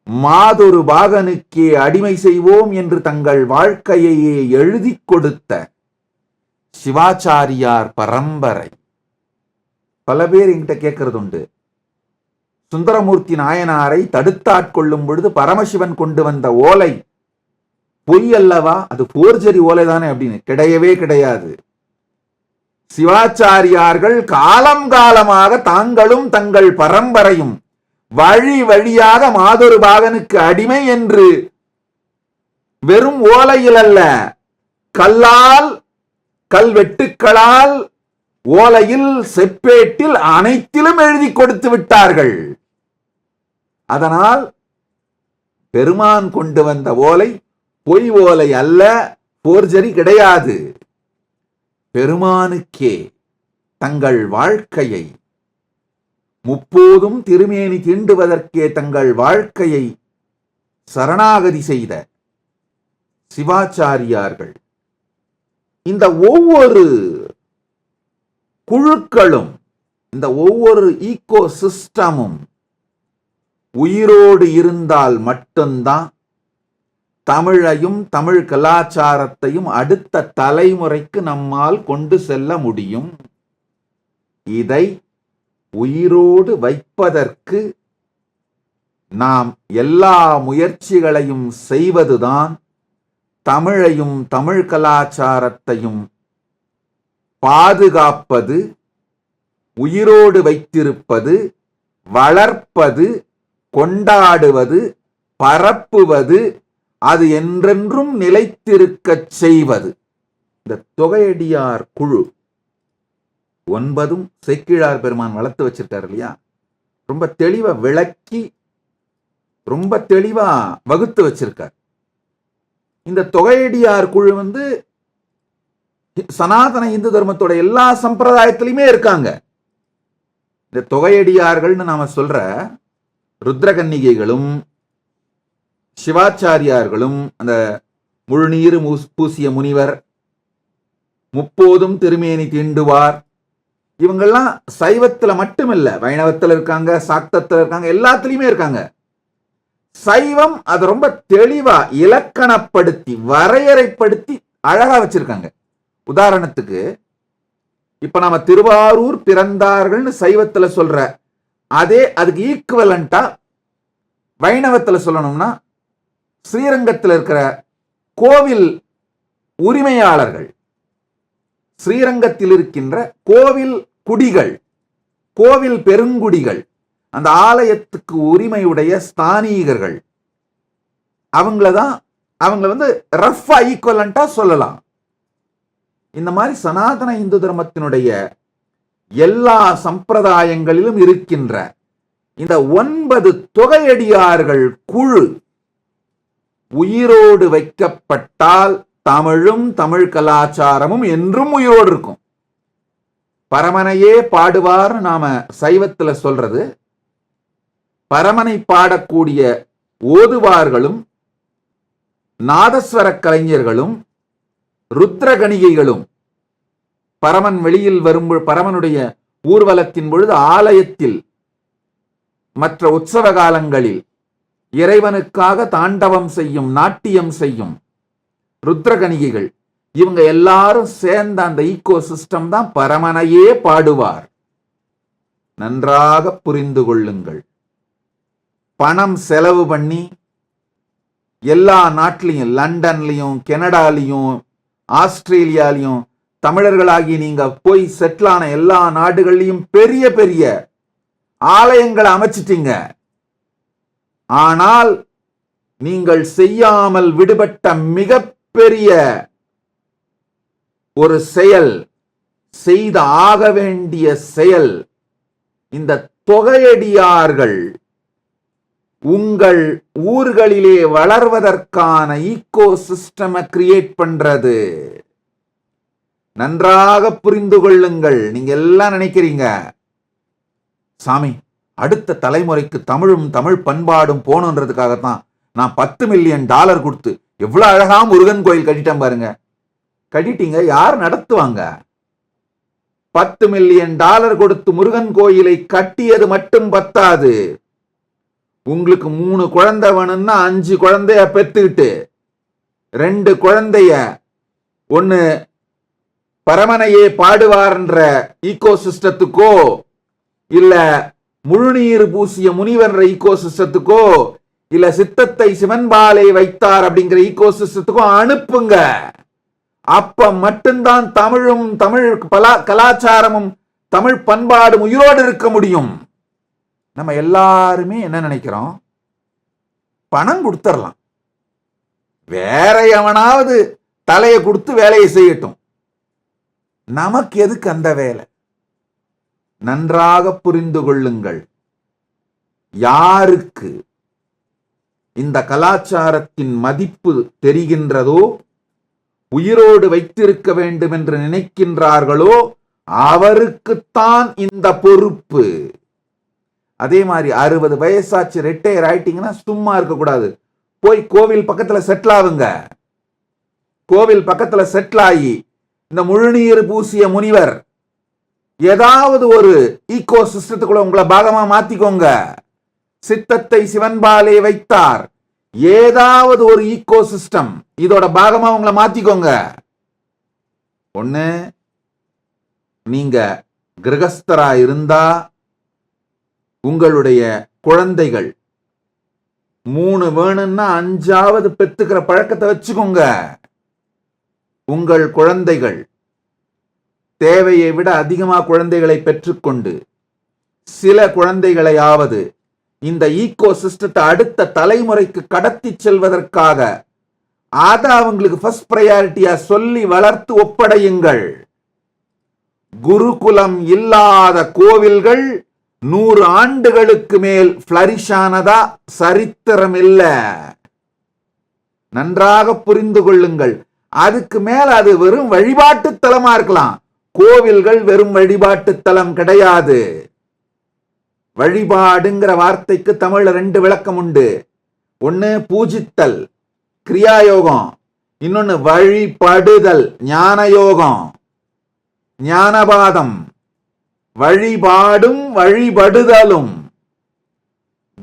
மாதொரு பாகனுக்கே அடிமை செய்வோம் என்று தங்கள் வாழ்க்கையையே எழுதி கொடுத்த சிவாச்சாரியார் பரம்பரை. பல பேர் என்கிட்ட கேட்கறது உண்டு, சுந்தரமூர்த்தி நாயனாரை தடுத்தாட்கொள்ளும் பொழுது பரமசிவன் கொண்டு வந்த ஓலை பொய் அல்லவா, அது போர்ஜரி ஓலை தானே அப்படின்னு. கிடையவே கிடையாது. சிவாச்சாரியார்கள் காலம் காலமாக தாங்களும் தங்கள் பரம்பரையும் வழி வழியாக மாதொரு பாகனுக்கு அடிமை என்று வெறும் ஓலையில் அல்ல, கல்லால், கல்வெட்டுக்களால், ஓலையில், செப்பேட்டில் அனைத்திலும் எழுதி கொடுத்து விட்டார்கள். அதனால் பெருமான் கொண்டு வந்த ஓலை பொய் ஓலை அல்ல, போர்ஜரி கிடையாது. பெருமானுக்கே தங்கள் வாழ்க்கையை, முப்போதும் திருமேனி தீண்டுவதற்கே தங்கள் வாழ்க்கையை சரணாகதி செய்த சிவாச்சாரியார்கள். இந்த ஒவ்வொரு குழுக்களும், இந்த ஒவ்வொரு ஈகோ சிஸ்டமும் உயிரோடு இருந்தால் மட்டும்தான் தமிழையும் தமிழ் கலாச்சாரத்தையும் அடுத்த தலைமுறைக்கு நம்மால் கொண்டு செல்ல முடியும். இதை உயிரோடு வைப்பதற்கு நாம் எல்லா முயற்சிகளையும் செய்வதுதான் தமிழையும் தமிழ் கலாச்சாரத்தையும் பாதுகாப்பது, உயிரோடு வைத்திருப்பது, வளர்ப்பது, கொண்டாடுவது, பரப்புவது, அது என்றென்றும் நிலைத்திருக்கச் செய்வது. இந்த தொகையடியார் குழு 9 சேக்கிழார் பெருமான் வளர்த்து வச்சிருக்காரு இல்லையா, ரொம்ப தெளிவா விளக்கி ரொம்ப தெளிவா வகுத்து வச்சிருக்கார். இந்த தொகையடியார் குழு சனாதன இந்து தர்மத்தோட எல்லா சம்பிரதாயத்திலுமே இருக்காங்க. இந்த தொகையடியார்கள்னு நாம சொல்ற ருத்ரகன்னிகைகளும் சிவாச்சாரியார்களும், அந்த முழுநீர் பூசிய முனிவர், முப்போதும் திருமேனி தீண்டுவார், இவங்கெல்லாம் சைவத்துல மட்டுமில்ல, வைணவத்துல இருக்காங்க, சாக்தத்துல இருக்காங்க, எல்லாத்துலயுமே இருக்காங்க. சைவம் அது ரொம்ப தெளிவா இலக்கணப்படுத்தி வரையறைப்படுத்தி அழகா வச்சிருக்காங்க. உதாரணத்துக்கு இப்ப நாம திருவாரூர் பிறந்தார்கள்னு சைவத்துல சொல்ற அதே அதுக்கு ஈக்குவலண்டா வைணவத்துல சொல்லணும்னா ஸ்ரீரங்கத்தில் இருக்கிற கோவில் உரிமையாளர்கள், ஸ்ரீரங்கத்தில் இருக்கின்ற கோவில் குடிகள், கோவில் பெருங்குடிகள், அந்த ஆலயத்துக்கு உரிமையுடைய ஸ்தானீகர்கள், அவங்கள ரஃபா ஈக்குவலண்டா சொல்லலாம். இந்த மாதிரி சனாதன இந்து தர்மத்தினுடைய எல்லா சம்பிரதாயங்களிலும் இருக்கின்ற இந்த 9 தொகையடியார்கள் குழு உயிரோடு வைக்கப்பட்டால் தமிழும் தமிழ் கலாச்சாரமும் என்றும் உயிரோடு இருக்கும். பரமனையே பாடுவார் நாம சைவத்துல சொல்றது, பரமனை பாடக்கூடிய ஓதுவார்களும் நாதஸ்வர கலைஞர்களும் ருத்ரகணிகைகளும் பரமன் வெளியில் வரும் பரமனுடைய ஊர்வலத்தின் பொழுது ஆலயத்தில் மற்ற உற்சவ காலங்களில் இறைவனுக்காக தாண்டவம் செய்யும், நாட்டியம் செய்யும் ருத்ரகணிகைகள், இவங்க எல்லாரும் சேர்ந்த அந்த ஈகோ சிஸ்டம் தான் பரமனையே பாடுவார். நன்றாக புரிந்து கொள்ளுங்கள். பணம் செலவு பண்ணி எல்லா நாட்டிலையும், லண்டன்லையும், கனடாலையும், ஆஸ்திரேலியாலையும் தமிழர்களாகி நீங்க போய் செட்டிலான எல்லா நாடுகள்லையும் பெரிய பெரிய ஆலயங்களை அமைச்சிட்டீங்க. ஆனால் நீங்கள் செய்யாமல் விடுபட்ட மிகப்பெரிய ஒரு செயல், செய்த ஆக வேண்டிய செயல், இந்த தொகையடியார்கள் உங்கள் ஊர்களிலே வளர்வதற்கான ஈகோ சிஸ்டமை கிரியேட் பண்றது. நன்றாக புரிந்து கொள்ளுங்கள். நீங்க எல்லாம் நினைக்கிறீங்க, சாமி அடுத்த தலைமுறைக்கு தமிழும் தமிழ் பண்பாடும் போகணுன்றதுக்காகத்தான் நான் $10 மில்லியன் கொடுத்து எவ்வளவு அழகா முருகன் கோயில் கட்டிட்டேன் பாருங்க. கட்டிட்டீங்க, யார் நடத்துவாங்க? $10 மில்லியன் கொடுத்து முருகன் கோயிலை கட்டியது மட்டும் பத்தாது. உங்களுக்கு 3 குழந்தை வேணும்னா 5 குழந்தைய பெத்துக்கிட்டு 2 குழந்தைய ஒன்னு பரமனையே பாடுவார்ன்ற ஈகோ சிஸ்டத்துக்கோ இல்ல முழுநீர் பூசிய முனிவன்ற ஈகோ சிஸ்டத்துக்கோ இல்ல சித்தத்தை சிவன்பாலை வைத்தார் அப்படிங்கிற ஈகோ சிஸ்டத்துக்கோ அனுப்புங்க. அப்ப மட்டும்தான் தமிழும் தமிழ் கலாச்சாரமும் தமிழ் பண்பாடும் உயிரோடு இருக்க முடியும். நம்ம எல்லாருமே என்ன நினைக்கிறோம், பணம் கொடுத்துடலாம், வேற எவனாவது தலையை கொடுத்து வேலையை செய்யட்டும், நமக்கு எதுக்கு அந்த வேலை? நன்றாக புரிந்து கொள்ளுங்கள். யாருக்கு இந்த கலாச்சாரத்தின் மதிப்பு தெரிகின்றதோ, உயிரோடு வைத்திருக்க வேண்டும் என்று நினைக்கின்றார்களோ அவருக்குத்தான் இந்த பொறுப்பு. அதே மாதிரி 60 வயசாச்சு ரிட்டையர் ஆயிட்டீங்கன்னா சும்மா இருக்க கூடாது. போய் கோவில் பக்கத்துல செட்டில் ஆகுங்க. கோவில் பக்கத்துல செட்டில் ஆகி இந்த முழுநீர் பூசிய முனிவர் ஏதாவது ஒரு ஈகோ சிஸ்டத்துக்குள்ள உங்களை பாகமா மாத்திக்கோங்க. சித்தத்தை சிவன்பாலே வைத்தார், ஏதாவது ஒரு ஈகோ சிஸ்டம் இதோட பாகமா உங்களை மாத்திக்கோங்க. ஒண்ணு, நீங்க கிரகஸ்தரா இருந்தா உங்களுடைய குழந்தைகள் 3 வேணும்னா 5ஆவது பெத்துக்கிற பழக்கத்தை வச்சுக்கோங்க. உங்கள் குழந்தைகள் தேவையை விட அதிகமா குழந்தைகளை பெற்றுக்கொண்டு சில குழந்தைகளையாவது இந்த ஈகோ சிஸ்டத்தை அடுத்த தலைமுறைக்கு கடத்தி செல்வதற்காக அதை அவங்களுக்கு ஃபர்ஸ்ட் பிரையாரிட்டியா சொல்லி வளர்த்து ஒப்படையுங்கள். குருகுலம் இல்லாத கோவில்கள் 100 ஆண்டுகளுக்கு மேல் பிளரிஷ் ஆனதா சரித்திரம் இல்ல. நன்றாக புரிந்து கொள்ளுங்கள். அதுக்கு மேல அது வெறும் வழிபாட்டு தலமா இருக்கலாம். கோவில்கள் வெறும் வழிபாட்டு தலம் கிடையாது. வழிபாடுங்கிற வார்த்தைக்கு தமிழ்ல 2 விளக்கம் உண்டு. ஒன்னு பூஜித்தல், கிரியாயோகம். இன்னொன்னு வழிபடுதல், ஞான யோகம், ஞானபாதம். வழிபாடும் வழிபடுதலும்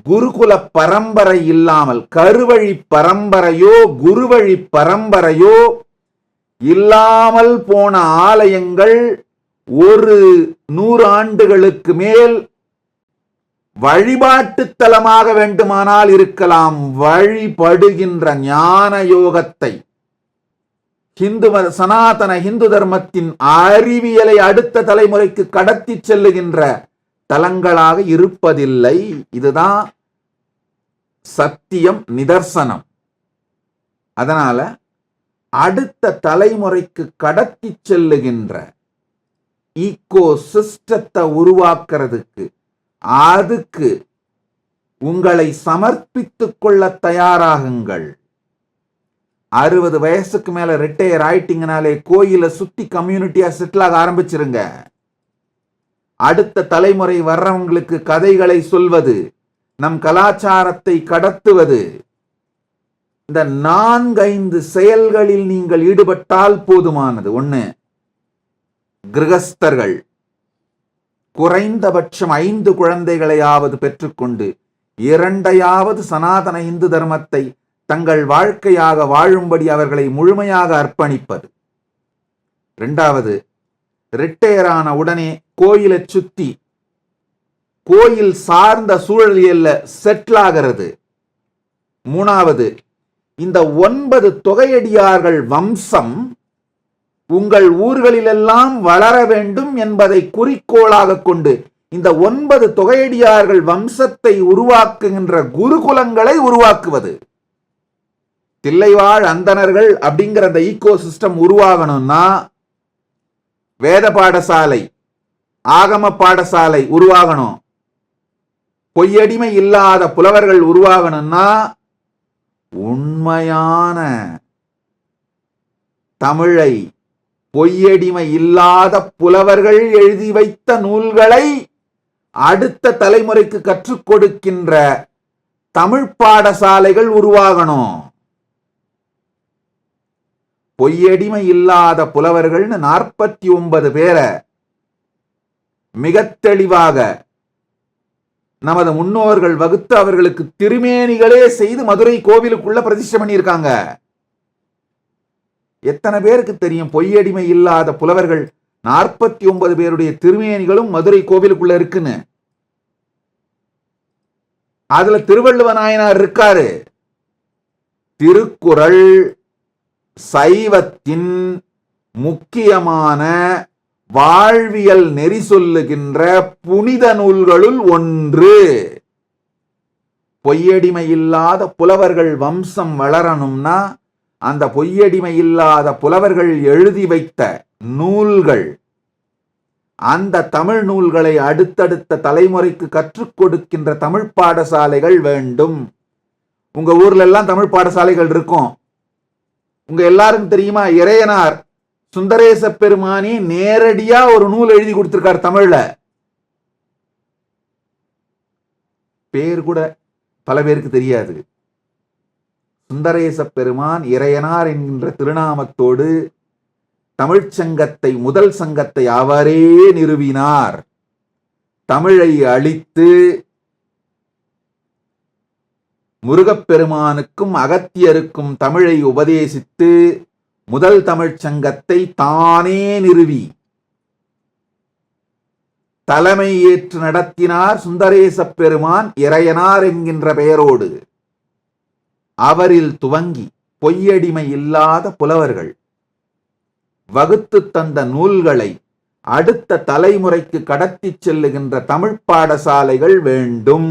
குருகுல பரம்பரை இல்லாமல், கருவழி பரம்பரையோ குருவழி பரம்பரையோ இல்லாமல் போன ஆலயங்கள் ஒரு 100 ஆண்டுகளுக்கு மேல் வழிபாட்டு தலமாக வேண்டுமானால் இருக்கலாம். வழிபடுகின்ற ஞான யோகத்தை, சனாதன இந்து தர்மத்தின் அறிவியலை அடுத்த தலைமுறைக்கு கடத்தி செல்லுகின்ற தலங்களாக இருப்பதில்லை. இதுதான் சத்தியம், நிதர்சனம். அதனால அடுத்த தலைமுறைக்கு கடத்தி செல்லுகின்ற ஈகோ சிஸ்டத்தை உருவாக்குறதுக்கு, அதுக்கு உங்களை சமர்ப்பித்துக் கொள்ள தயாராகுங்கள். 60 வயசுக்கு மேல ரிட்டையர் ஆயிட்டீங்கனாலே கோயிலை சுத்தி கம்யூனிட்டியா செட்டில் ஆக ஆரம்பிச்சிருங்க. அடுத்த தலைமுறை வர்றவங்களுக்கு கதைகளை சொல்வது, நம் கலாச்சாரத்தை கடத்துவது, இந்த 4-5 செயல்களில் நீங்கள் ஈடுபட்டால் போதுமானது. 1, கிரகஸ்தர்கள் குறைந்தபட்சம் 5 குழந்தைகளையாவது பெற்றுக்கொண்டு 2வது சனாதன இந்து தர்மத்தை தங்கள் வாழ்க்கையாக வாழும்படி அவர்களை முழுமையாக அர்ப்பணிப்பது. 2வது, ரிட்டையரான உடனே கோயிலை சுத்தி கோயில் சார்ந்த சூழலியல்ல செட்டில் ஆகிறது. 3வது, இந்த 9 தொகையடியார்கள் வம்சம் உங்கள் ஊர்களிலெல்லாம் வளர வேண்டும் என்பதை குறிக்கோளாக கொண்டு இந்த 9 தொகையடியார்கள் வம்சத்தை உருவாக்குகின்ற குருகுலங்களை உருவாக்குவது. தில்லைவாழ் அந்தணர்கள் அப்படிங்கிற அந்த ஈகோ சிஸ்டம் உருவாகணும்னா வேத பாடசாலை, ஆகம பாடசாலை உருவாகணும். பொய்யடிமை இல்லாத புலவர்கள் உருவாகணும்னா உண்மையான தமிழை, பொய்யடிமை இல்லாத புலவர்கள் எழுதி வைத்த நூல்களை அடுத்த தலைமுறைக்கு கற்றுக் கொடுக்கின்ற தமிழ் பாடசாலைகள் உருவாகணும். பொய்யடிமை இல்லாத புலவர்கள்னு 49 பேரை மிக தெளிவாக நமது முன்னோர்கள் வகுத்து அவர்களுக்கு திருமேனிகளே செய்து மதுரை கோவிலுக்குள்ள பிரதிஷ்டை பண்ணியிருக்காங்க. எத்தனை பேருக்கு தெரியும் பொய்யடிமை இல்லாத புலவர்கள் 49 பேருடைய திருமேனிகளும் மதுரை கோவிலுக்குள்ள இருக்குன்னு? அதுல திருவள்ளுவ நாயனார் இருக்காரு. திருக்குறள் சைவத்தின் முக்கியமான வாழ்வியல் நெறி சொல்லுகின்ற புனித நூல்களுள் ஒன்று. பொய்யடிமை இல்லாத புலவர்கள் வம்சம் வளரணும்னா அந்த பொய்யடிமை இல்லாத புலவர்கள் எழுதி வைத்த நூல்கள், அந்த தமிழ் நூல்களை அடுத்தடுத்த தலைமுறைக்கு கற்றுக் கொடுக்கின்ற தமிழ் பாடசாலைகள் வேண்டும். உங்க ஊர்ல எல்லாம் தமிழ் பாடசாலைகள் இருக்கும். உங்க எல்லாருக்கும் தெரியுமா, இறையனார் சுந்தரேச பெருமானி நேரடியா ஒரு நூல் எழுதி கொடுத்திருக்கார் தமிழ்ல. பேர் கூட பல பேருக்கு தெரியாது. சுந்தரேச பெருமான் இறையனார் என்கின்ற திருநாமத்தோடு தமிழ்ச்சங்கத்தை, முதல் சங்கத்தை அவரே நிறுவினார். தமிழை அழித்து முருகப்பெருமானுக்கும் அகத்தியருக்கும் தமிழை உபதேசித்து முதல் தமிழ்ச் சங்கத்தை தானே நிறுவி தலைமை ஏற்று நடத்தினார் சுந்தரேச பெருமான் இறையனார் என்கின்ற பெயரோடு. அவரில் துவங்கி பொய்யடிமை இல்லாத புலவர்கள் வகுத்து தந்த நூல்களை அடுத்த தலைமுறைக்கு கடத்தி செல்லுகின்ற தமிழ் பாடசாலைகள் வேண்டும்.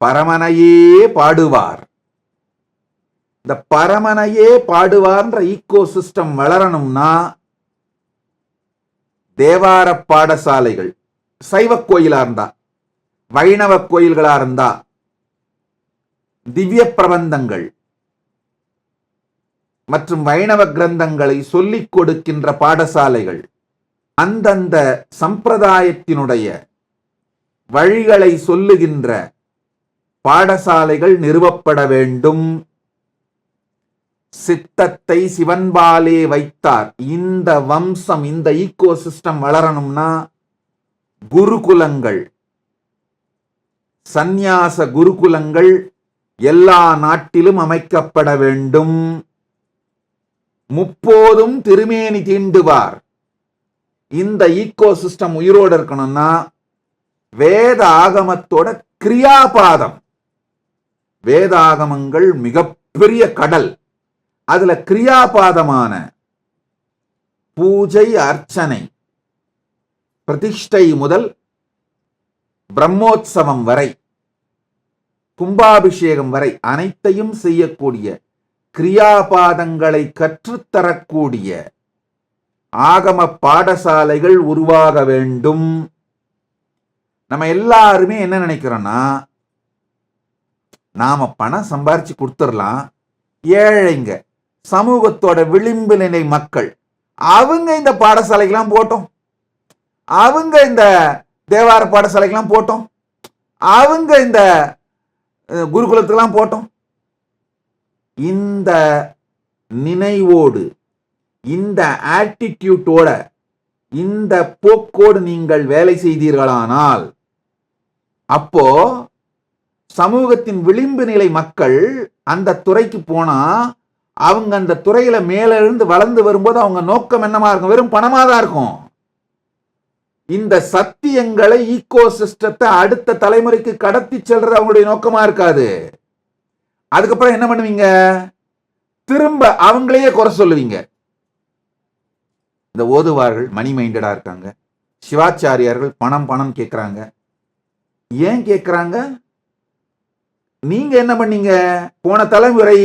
பரமனையே பாடுவார். இந்த பரமனையே பாடுவார்ன்ற ஈகோ சிஸ்டம் வளரணும்னா தேவார பாடசாலைகள், சைவ கோயிலா இருந்தா, வைணவ கோயில்களா இருந்தா திவ்ய பிரபந்தங்கள் மற்றும் வைணவ கிரந்தங்களை சொல்லிக் கொடுக்கின்ற பாடசாலைகள், அந்தந்த சம்பிரதாயத்தினுடைய வழிகளை சொல்லுகின்ற பாடசாலைகள் நிறுவப்பட வேண்டும். சித்தத்தை சிவன்பாலே வைத்தார். இந்த வம்சம், இந்த ஈகோ சிஸ்டம் வளரணும்னா குருகுலங்கள், சந்நியாச குருகுலங்கள் எல்லா நாட்டிலும் அமைக்கப்பட வேண்டும். முப்போதும் திருமேனி தீண்டுவார். இந்த ஈகோ சிஸ்டம் உயிரோடு இருக்கணும்னா வேத ஆகமத்தோட கிரியாபாதம். வேதாகமங்கள் மிகப்பெரிய கடல். அதுல கிரியாபாதமான பூஜை, அர்ச்சனை, பிரதிஷ்டை முதல் பிரம்மோற்சவம் வரை, கும்பாபிஷேகம் வரை அனைத்தையும் செய்யக்கூடிய கிரியாபாதங்களை கற்றுத்தரக்கூடிய ஆகம பாடசாலைகள் உருவாக வேண்டும். நம்ம எல்லாருமே என்ன நினைக்கிறோம்னா, நாம பணம் சம்பாரிச்சு கொடுத்துடலாம், ஏழைங்க, சமூகத்தோட விளிம்பு நிலை மக்கள் அவங்க இந்த பாடசாலைக்கெல்லாம் போட்டோம், அவங்க இந்த தேவார பாடசாலைக்கெல்லாம் போட்டோம், அவங்க இந்த குருகுலத்துக்கெல்லாம் போட்டோம். இந்த நினைவோடு, இந்த ஆட்டிடியூட்டோட, இந்த போக்கோடு நீங்கள் வேலை செய்தீர்களானால் அப்போ சமூகத்தின் விளிம்பு நிலை மக்கள் அந்த துறைக்கு போனா அவங்க அந்த துறையில மேல இருந்து வளர்ந்து வரும்போது அவங்க நோக்கம் என்னமா இருக்கும்? வெறும் பணமா தான் இருக்கும். இந்த சத்தியங்களை, ஈகோ சிஸ்டத்தை அடுத்த தலைமுறைக்கு கடத்தி செல்றது அவங்களுடைய நோக்கமா இருக்காது. அதுக்கப்புறம் என்ன பண்ணுவீங்க? திரும்ப அவங்களையே குறை சொல்லுவீங்க. இந்த ஓதுவார்கள் மணி மைண்டடா இருக்காங்க, சிவாச்சாரியார்கள் பணம் பணம் கேட்கிறாங்க. ஏன் கேட்கிறாங்க? நீங்க என்ன பண்ணீங்க? போன தலைமுறை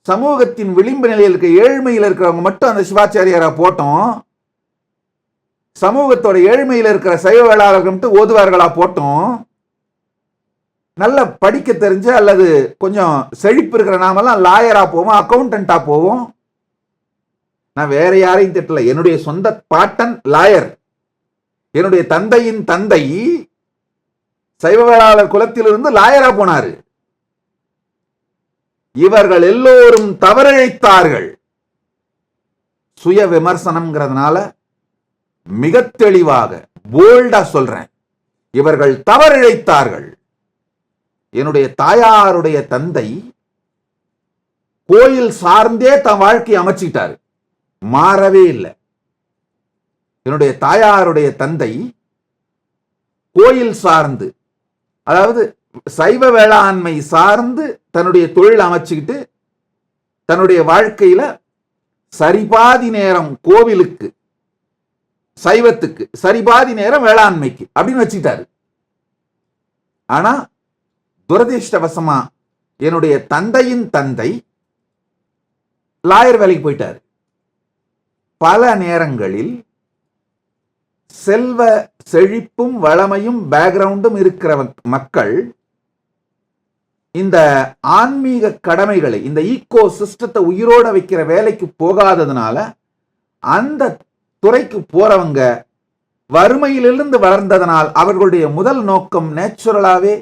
சமூகத்தின் விளிம்பு நிலையில் இருக்க ஏழ்மையில் இருக்கிறவங்க மட்டும் அந்த சிவாச்சாரியாரா போட்டோம், சமூகத்தோட ஏழ்மையில் இருக்கிற சைவ வேளாளர்கள் மட்டும் ஓதுவார்களா போட்டோம். நல்ல படிக்க தெரிஞ்ச அல்லது கொஞ்சம் செழிப்பு இருக்கிற நாமெல்லாம் லாயரா போவோம், அக்கௌண்டன்டா போவோம். நான் வேற யாரையும் திட்டல, என்னுடைய சொந்த பாட்டன் லாயர், என்னுடைய தந்தையின் தந்தை சைவ வேளாளர் குலத்திலிருந்து லாயரா போனாரு. இவர்கள் எல்லோரும் தவறிழைத்தார்கள். சுய விமர்சனம்ங்கிறதுனால மிக தெளிவாக போல்டா சொல்றேன், இவர்கள் தவறிழைத்தார்கள். என்னுடைய தாயாருடைய தந்தை கோயில் சார்ந்தே தன் வாழ்க்கையை அமைச்சுக்கிட்டாரு, மாறவே இல்லை. என்னுடைய தாயாருடைய தந்தை கோயில் சார்ந்து, அதாவது சைவ வேளாண்மை சார்ந்து தன்னுடைய தொழில் அமைச்சுக்கிட்டு தன்னுடைய வாழ்க்கையில சரிபாதி நேரம் கோவிலுக்கு, சைவத்துக்கு, சரிபாதி நேரம் வேளாண்மைக்கு அப்படின்னு வச்சுக்கிட்டாரு. ஆனா துரதிர்ஷ்டவசமா என்னுடைய தந்தையின் தந்தை லாயர் வேலைக்கு போயிட்டாரு. பல நேரங்களில் செல்வ செழிப்பும் வளமையும் பேக்ரவுண்டும் இருக்கிற மக்கள் இந்த ஆன்மீக கடமைகளை, இந்த ஈகோ சிஸ்டத்தை உயிரோட வைக்கிற வேலைக்கு போகாததுனால அந்த துறைக்கு போறவங்க வறுமையிலிருந்து வளர்ந்ததனால் அவர்களுடைய முதல் நோக்கம் நேச்சுரலாவே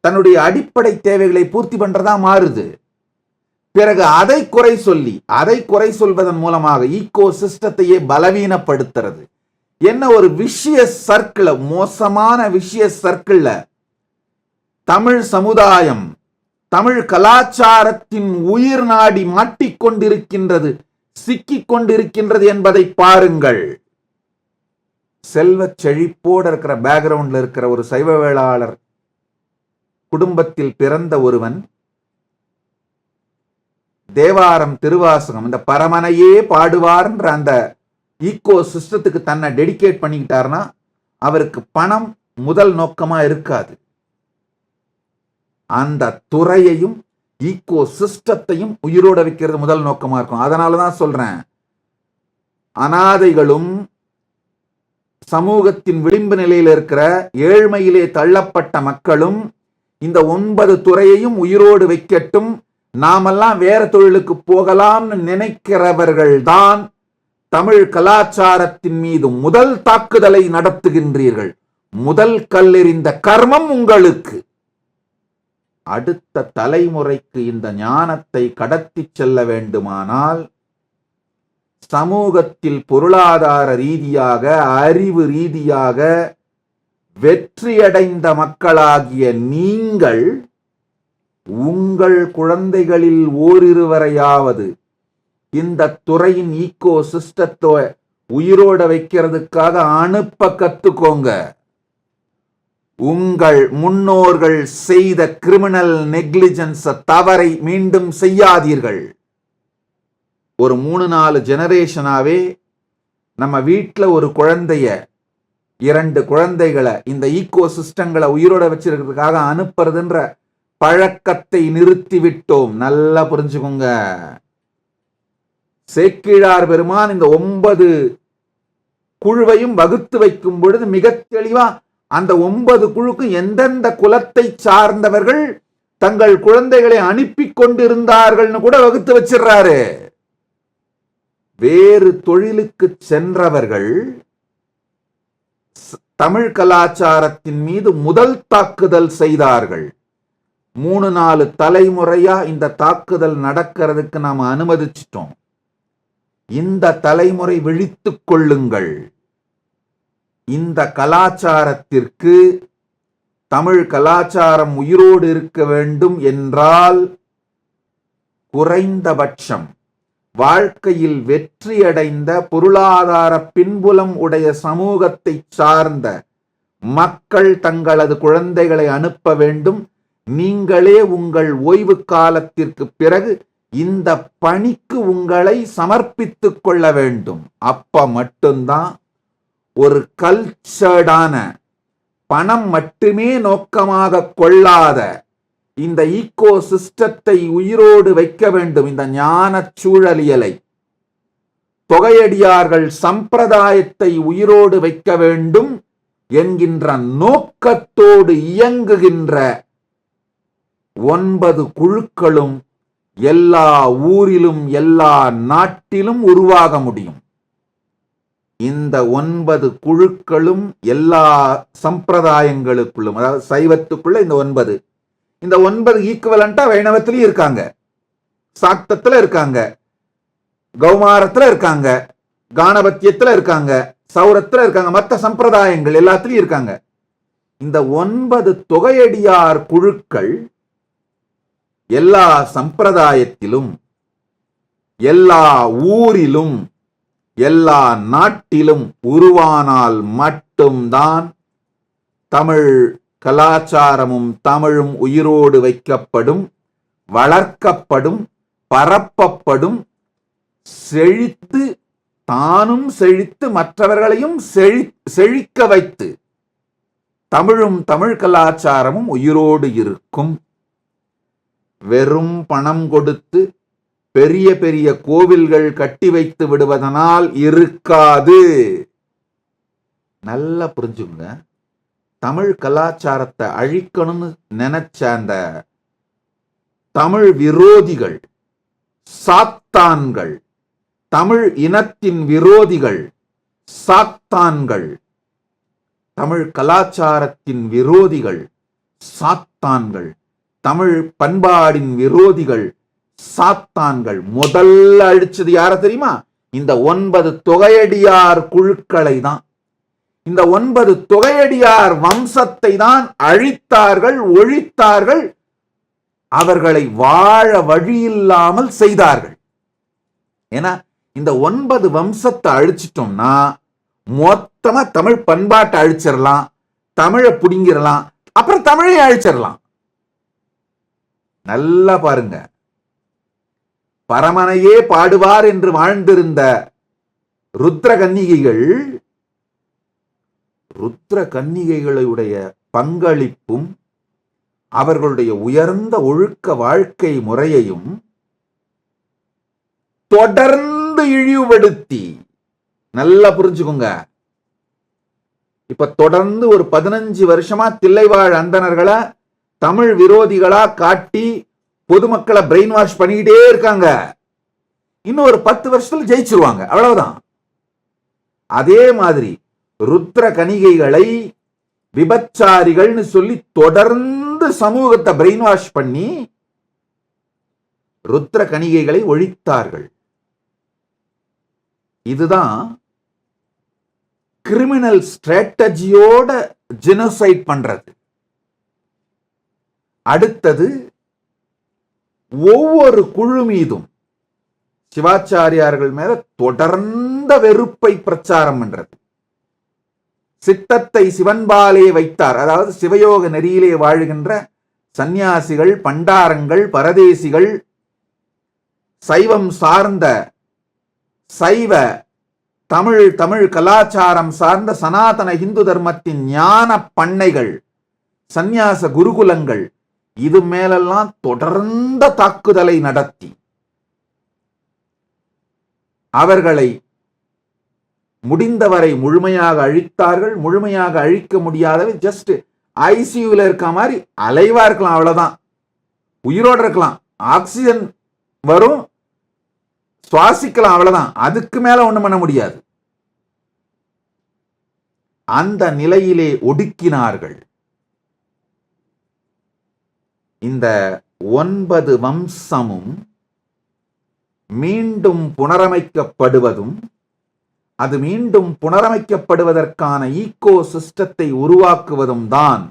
தன்னுடைய அடிப்படை தேவைகளை பூர்த்தி பண்றதா மாறுது. பிறகு அதை குறை சொல்வதன் மூலமாக ஈகோ சிஸ்டத்தையே பலவீனப்படுத்துறது. என்ன ஒரு விஷியஸ் சர்க்கிள், மோசமான விஷியஸ் சர்க்கிள்ல தமிழ் சமுதாயம், தமிழ் கலாச்சாரத்தின் உயிர் நாடி மாட்டிக்கொண்டிருக்கின்றது, சிக்கிக் கொண்டிருக்கின்றது என்பதை பாருங்கள். செல்வ செழிப்போடு இருக்கிற பேக்ரவுண்ட்ல இருக்கிற ஒரு சைவ வேளாளர் குடும்பத்தில் பிறந்த ஒருவன் தேவாரம், திருவாசகம், இந்த பரமனையே பாடுவார்ன்ற அந்த ஈகோ சிஸ்டத்துக்கு தன்னை டெடிகேட் பண்ணிக்கிட்டார்னா அவருக்கு பணம் முதல் நோக்கமா இருக்காது. அந்த துறையையும் ஈகோ சிஸ்டத்தையும் உயிரோட வைக்கிறது முதல் நோக்கமா இருக்கும். அதனாலதான் சொல்றேன், அனாதைகளும் சமூகத்தின் விளிம்பு நிலையில் இருக்கிற ஏழ்மையிலே தள்ளப்பட்ட மக்களும் இந்த 9 துறையையும் உயிரோடு வைக்கட்டும், நாமெல்லாம் வேற தொழிலுக்கு போகலாம்னு நினைக்கிறவர்கள் தான் தமிழ் கலாச்சாரத்தின் மீது முதல் தாக்குதலை நடத்துகின்றீர்கள். முதல் கல்லெறிந்த கர்மம் உங்களுக்கு. அடுத்த தலைமுறைக்கு இந்த ஞானத்தை கடத்தி செல்ல வேண்டுமானால் சமூகத்தில் பொருளாதார ரீதியாக, அறிவு ரீதியாக வெற்றியடைந்த மக்களாகிய நீங்கள் உங்கள் குழந்தைகளில் ஓரிருவரையாவது இந்த துறையின் ஈகோ சிஸ்டத்தை உயிரோட வைக்கிறதுக்காக அனுப்ப கத்துக்கோங்க. உங்கள் முன்னோர்கள் செய்த கிரிமினல் நெக்லிஜென்ஸ் தவறை மீண்டும் செய்யாதீர்கள். ஒரு 3-4 ஜெனரேஷனாவே நம்ம வீட்டில் ஒரு குழந்தைய, 2 குழந்தைகளை இந்த ஈகோ சிஸ்டங்களை உயிரோட வச்சிருக்கிறதுக்காக அனுப்புறதுன்ற பழக்கத்தை நிறுத்திவிட்டோம். நல்லா புரிஞ்சுக்கோங்க. சேக்கிழார் பெருமான் இந்த 9 குழுவையும் வகுத்து வைக்கும் பொழுது மிக தெளிவா அந்த 9 குழுக்கும் எந்தெந்த குலத்தை சார்ந்தவர்கள் தங்கள் குழந்தைகளை அனுப்பி கொண்டிருந்தார்கள்னு கூட வகுத்து வச்சிடறாரு. வேறு தொழிலுக்கு சென்றவர்கள் தமிழ் கலாச்சாரத்தின் மீது முதல் தாக்குதல் செய்தார்கள். 3-4 தலைமுறையா இந்த தாக்குதல் நடக்கிறதுக்கு நாம அனுமதிச்சிட்டோம். இந்த தலைமுறை விழித்துக் கொள்ளுங்கள். இந்த கலாச்சாரத்திற்கு, தமிழ் கலாச்சாரம் உயிரோடு இருக்க வேண்டும் என்றால் குறைந்தபட்சம் வாழ்க்கையில் வெற்றியடைந்த பொருளாதார பின்புலம் உடைய சமூகத்தை சார்ந்த மக்கள் தங்களது குழந்தைகளை அனுப்ப வேண்டும். நீங்களே உங்கள் ஓய்வு காலத்திற்கு பிறகு இந்த பணிக்கு உங்களை சமர்ப்பித்துக் கொள்ள வேண்டும். அப்ப மட்டும்தான் ஒரு கல்ச்சர்டான, பணம் மட்டுமே நோக்கமாக கொள்ளாத இந்த ஈகோ சிஸ்டத்தை உயிரோடு வைக்க வேண்டும். இந்த ஞான சூழலியலை, தொகையடியார்கள் சம்பிரதாயத்தை உயிரோடு வைக்க வேண்டும் என்கின்ற நோக்கத்தோடு இயங்குகின்ற 9 குழுக்களும் எல்லா ஊரிலும் எல்லா நாட்டிலும் உருவாக முடியும். இந்த 9 குழுக்களும் எல்லா சம்பிரதாயங்களுக்குள்ளும், அதாவது சைவத்துக்குள்ள இந்த 9 ஈக்குவலண்டா வைணவத்திலையும் இருக்காங்க, சாக்தத்துல இருக்காங்க, கௌமாரத்துல இருக்காங்க, கானபத்தியத்துல இருக்காங்க, சௌரத்துல இருக்காங்க, மற்ற சம்பிரதாயங்கள் எல்லாத்திலையும் இருக்காங்க. இந்த 9 தொகையடியார் குழுக்கள் எல்லா சம்பிரதாயத்திலும், எல்லா ஊரிலும், எல்லா நாட்டிலும் உருவானால் மட்டும்தான் தமிழ் கலாச்சாரமும் தமிழும் உயிரோடு வைக்கப்படும், வளர்க்கப்படும், பரப்பப்படும், செழித்து, தானும் செழித்து மற்றவர்களையும் செழிக்க வைத்து தமிழும் தமிழ் கலாச்சாரமும் உயிரோடு இருக்கும். வெறும் பணம் கொடுத்து பெரிய பெரிய கோவில்கள் கட்டி வைத்து விடுவதனால் இருக்காது. நல்லா புரிஞ்சுங்க. தமிழ் கலாச்சாரத்தை அழிக்கணும்னு நினைச்ச அந்த தமிழ் விரோதிகள், சாத்தான்கள், தமிழ் இனத்தின் விரோதிகள், சாத்தான்கள், தமிழ் கலாச்சாரத்தின் விரோதிகள், சாத்தான்கள், தமிழ் பண்பாடின் விரோதிகள், சாத்தான்கள். முதல்ல அழிச்சது யார தெரியுமா? இந்த 9 தொகையடியார் குழுக்களை தான். இந்த 9 தொகையடியார் வம்சத்தை தான் அழித்தார்கள், ஒழித்தார்கள், அவர்களை வாழ வழியில்லாமல் செய்தார்கள். ஏன்னா இந்த 9 வம்சத்தை அழிச்சிட்டோம்னா மொத்தமா தமிழ் பண்பாட்டை அழிச்சிடலாம், தமிழை புடிங்கிடலாம், அப்புறம் தமிழை அழிச்சிடலாம். நல்லா பாருங்க. பரமனையே பாடுவார் என்று வாழ்ந்திருந்த ருத்ர கன்னிகைகளுடைய பங்களிப்பும் அவர்களுடைய உயர்ந்த ஒழுக்க வாழ்க்கை முறையையும் தொடர்ந்து இழிவுபடுத்தி, நல்லா புரிஞ்சுக்கோங்க, இப்ப தொடர்ந்து ஒரு 15 வருஷமா தில்லைவாழ் அந்தணர்களை தமிழ் விரோதிகளா காட்டி பொதுமக்களை பிரெயின் வாஷ் பண்ணிக்கிட்டே இருக்காங்க. இன்னும் ஒரு 10 வருஷத்துல ஜெயிச்சிருவாங்க, அவ்வளவுதான். அதே மாதிரி ருத்ர கணிகைகளை விபச்சாரிகள்னு சொல்லி தொடர்ந்து சமூகத்தை பிரெயின் வாஷ் பண்ணி ருத்ர கணிகைகளை ஒழித்தார்கள். இதுதான் கிரிமினல் ஸ்ட்ராட்டஜியோட ஜெனோசைட் பண்றது. அடுத்தது, ஒவ்வொரு குழு மீதும் சிவாச்சாரியார்கள் மேல தொடர்ந்த வெறுப்பை பிரச்சாரம் பண்றது. சித்தத்தை சிவன்பாலே வைத்தார், அதாவது சிவயோக நெறியிலே வாழுகின்ற சந்நியாசிகள், பண்டாரங்கள், பரதேசிகள், சைவம் சார்ந்த சைவ தமிழ் கலாச்சாரம் சார்ந்த சனாதன இந்து தர்மத்தின் ஞான பண்ணைகள், சந்நியாச குருகுலங்கள், இது மேலெல்லாம் தொடர்ந்த தாக்குதலை நடத்தி அவர்களை முடிந்தவரை முழுமையாக அழித்தார்கள். முழுமையாக அழிக்க முடியாதவை ஜஸ்ட் ஐசியூல இருக்க மாதிரி அலைவா இருக்கலாம், அவ்வளவுதான். உயிரோடு இருக்கலாம், ஆக்சிஜன் வரும், சுவாசிக்கலாம், அவ்வளவுதான். அதுக்கு மேல ஒண்ணும் பண்ண முடியாது. அந்த நிலையிலே ஒடுக்கினார்கள். இந்த 9 வம்சமும் மீண்டும் புனரமைக்கப்படுவதும், அது மீண்டும் புனரமைக்கப்படுவதற்கான ஈகோ சிஸ்டத்தை உருவாக்குவதும் தான்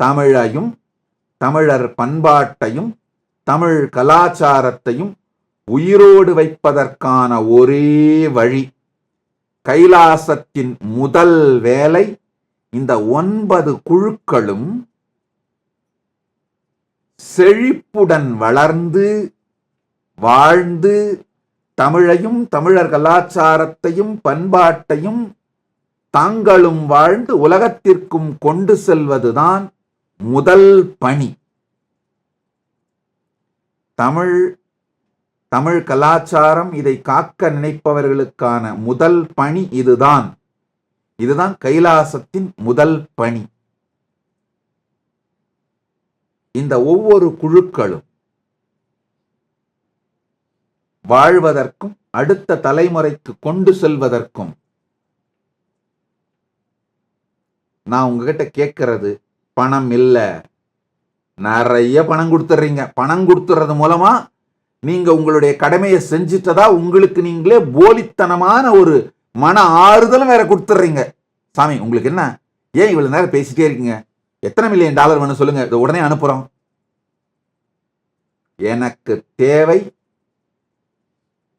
தமிழையும், தமிழர் பண்பாட்டையும், தமிழ் கலாச்சாரத்தையும் உயிரோடு வைப்பதற்கான ஒரே வழி. கைலாசத்தின் முதல் வேலை இந்த 9 குழுக்களும் செழிப்புடன் வளர்ந்து வாழ்ந்து தமிழையும், தமிழர் கலாச்சாரத்தையும், பண்பாட்டையும் தாங்களும் வாழ்ந்து உலகத்திற்கும் கொண்டு செல்வதுதான் முதல் பணி. தமிழ் கலாச்சாரம், இதை காக்க நினைப்பவர்களுக்கான முதல் பணி இதுதான். இதுதான் கைலாசத்தின் முதல் பணி. இந்த ஒவ்வொரு குழுக்களும் வாழ்வதற்கும் அடுத்த தலைமுறைக்கு கொண்டு செல்வதற்கும் நான் உங்ககிட்ட கேட்கறது, பணம் இல்லை, நிறைய பணம் கொடுத்துறீங்க. பணம் கொடுத்துறது மூலமா நீங்க உங்களுடைய கடமையை செஞ்சிட்டதா உங்களுக்கு நீங்களே போலித்தனமான ஒரு மன ஆறுதலும் வேற கொடுத்துறீங்க. சாமி, உங்களுக்கு என்ன, ஏன் இவ்வளவு நேரம் பேசிட்டே இருக்கீங்க, எத்தனை மில்லியன் டாலர் வேணும் சொல்லுங்க, இதை உடனே அனுப்புறோம். எனக்கு தேவை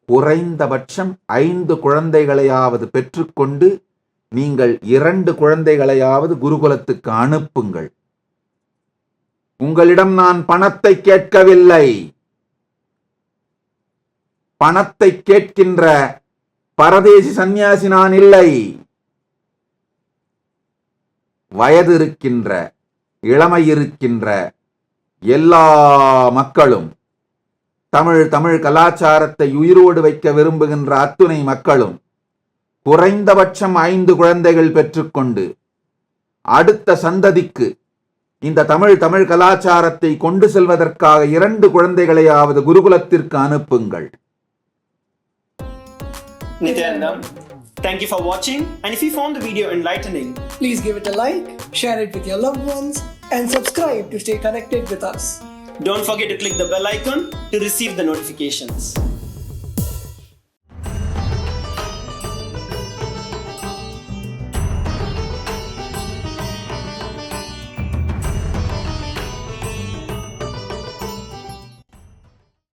குறைந்தபட்சம் 5 குழந்தைகளையாவது பெற்றுக்கொண்டு நீங்கள் 2 குழந்தைகளையாவது குருகுலத்துக்கு அனுப்புங்கள். உங்களிடம் நான் பணத்தை கேட்கவில்லை. பணத்தை கேட்கின்ற பரதேசி சந்நியாசி நான் இல்லை. வயது இருக்கின்ற, இளமை இருக்கின்ற எல்லா மக்களும், தமிழ் கலாச்சாரத்தை உயிரோடு வைக்க விரும்புகின்ற அத்துணை மக்களும் குறைந்தபட்சம் 5 குழந்தைகள் பெற்றுக்கொண்டு அடுத்த சந்ததிக்கு இந்த தமிழ் கலாச்சாரத்தை கொண்டு செல்வதற்காக 2 குழந்தைகளையாவது குருகுலத்திற்கு அனுப்புங்கள். Nityanandam, thank you for watching, and if you found the video enlightening, please give it a like, share it with your loved ones, and subscribe to stay connected with us. Don't forget to click the bell icon to receive the notifications.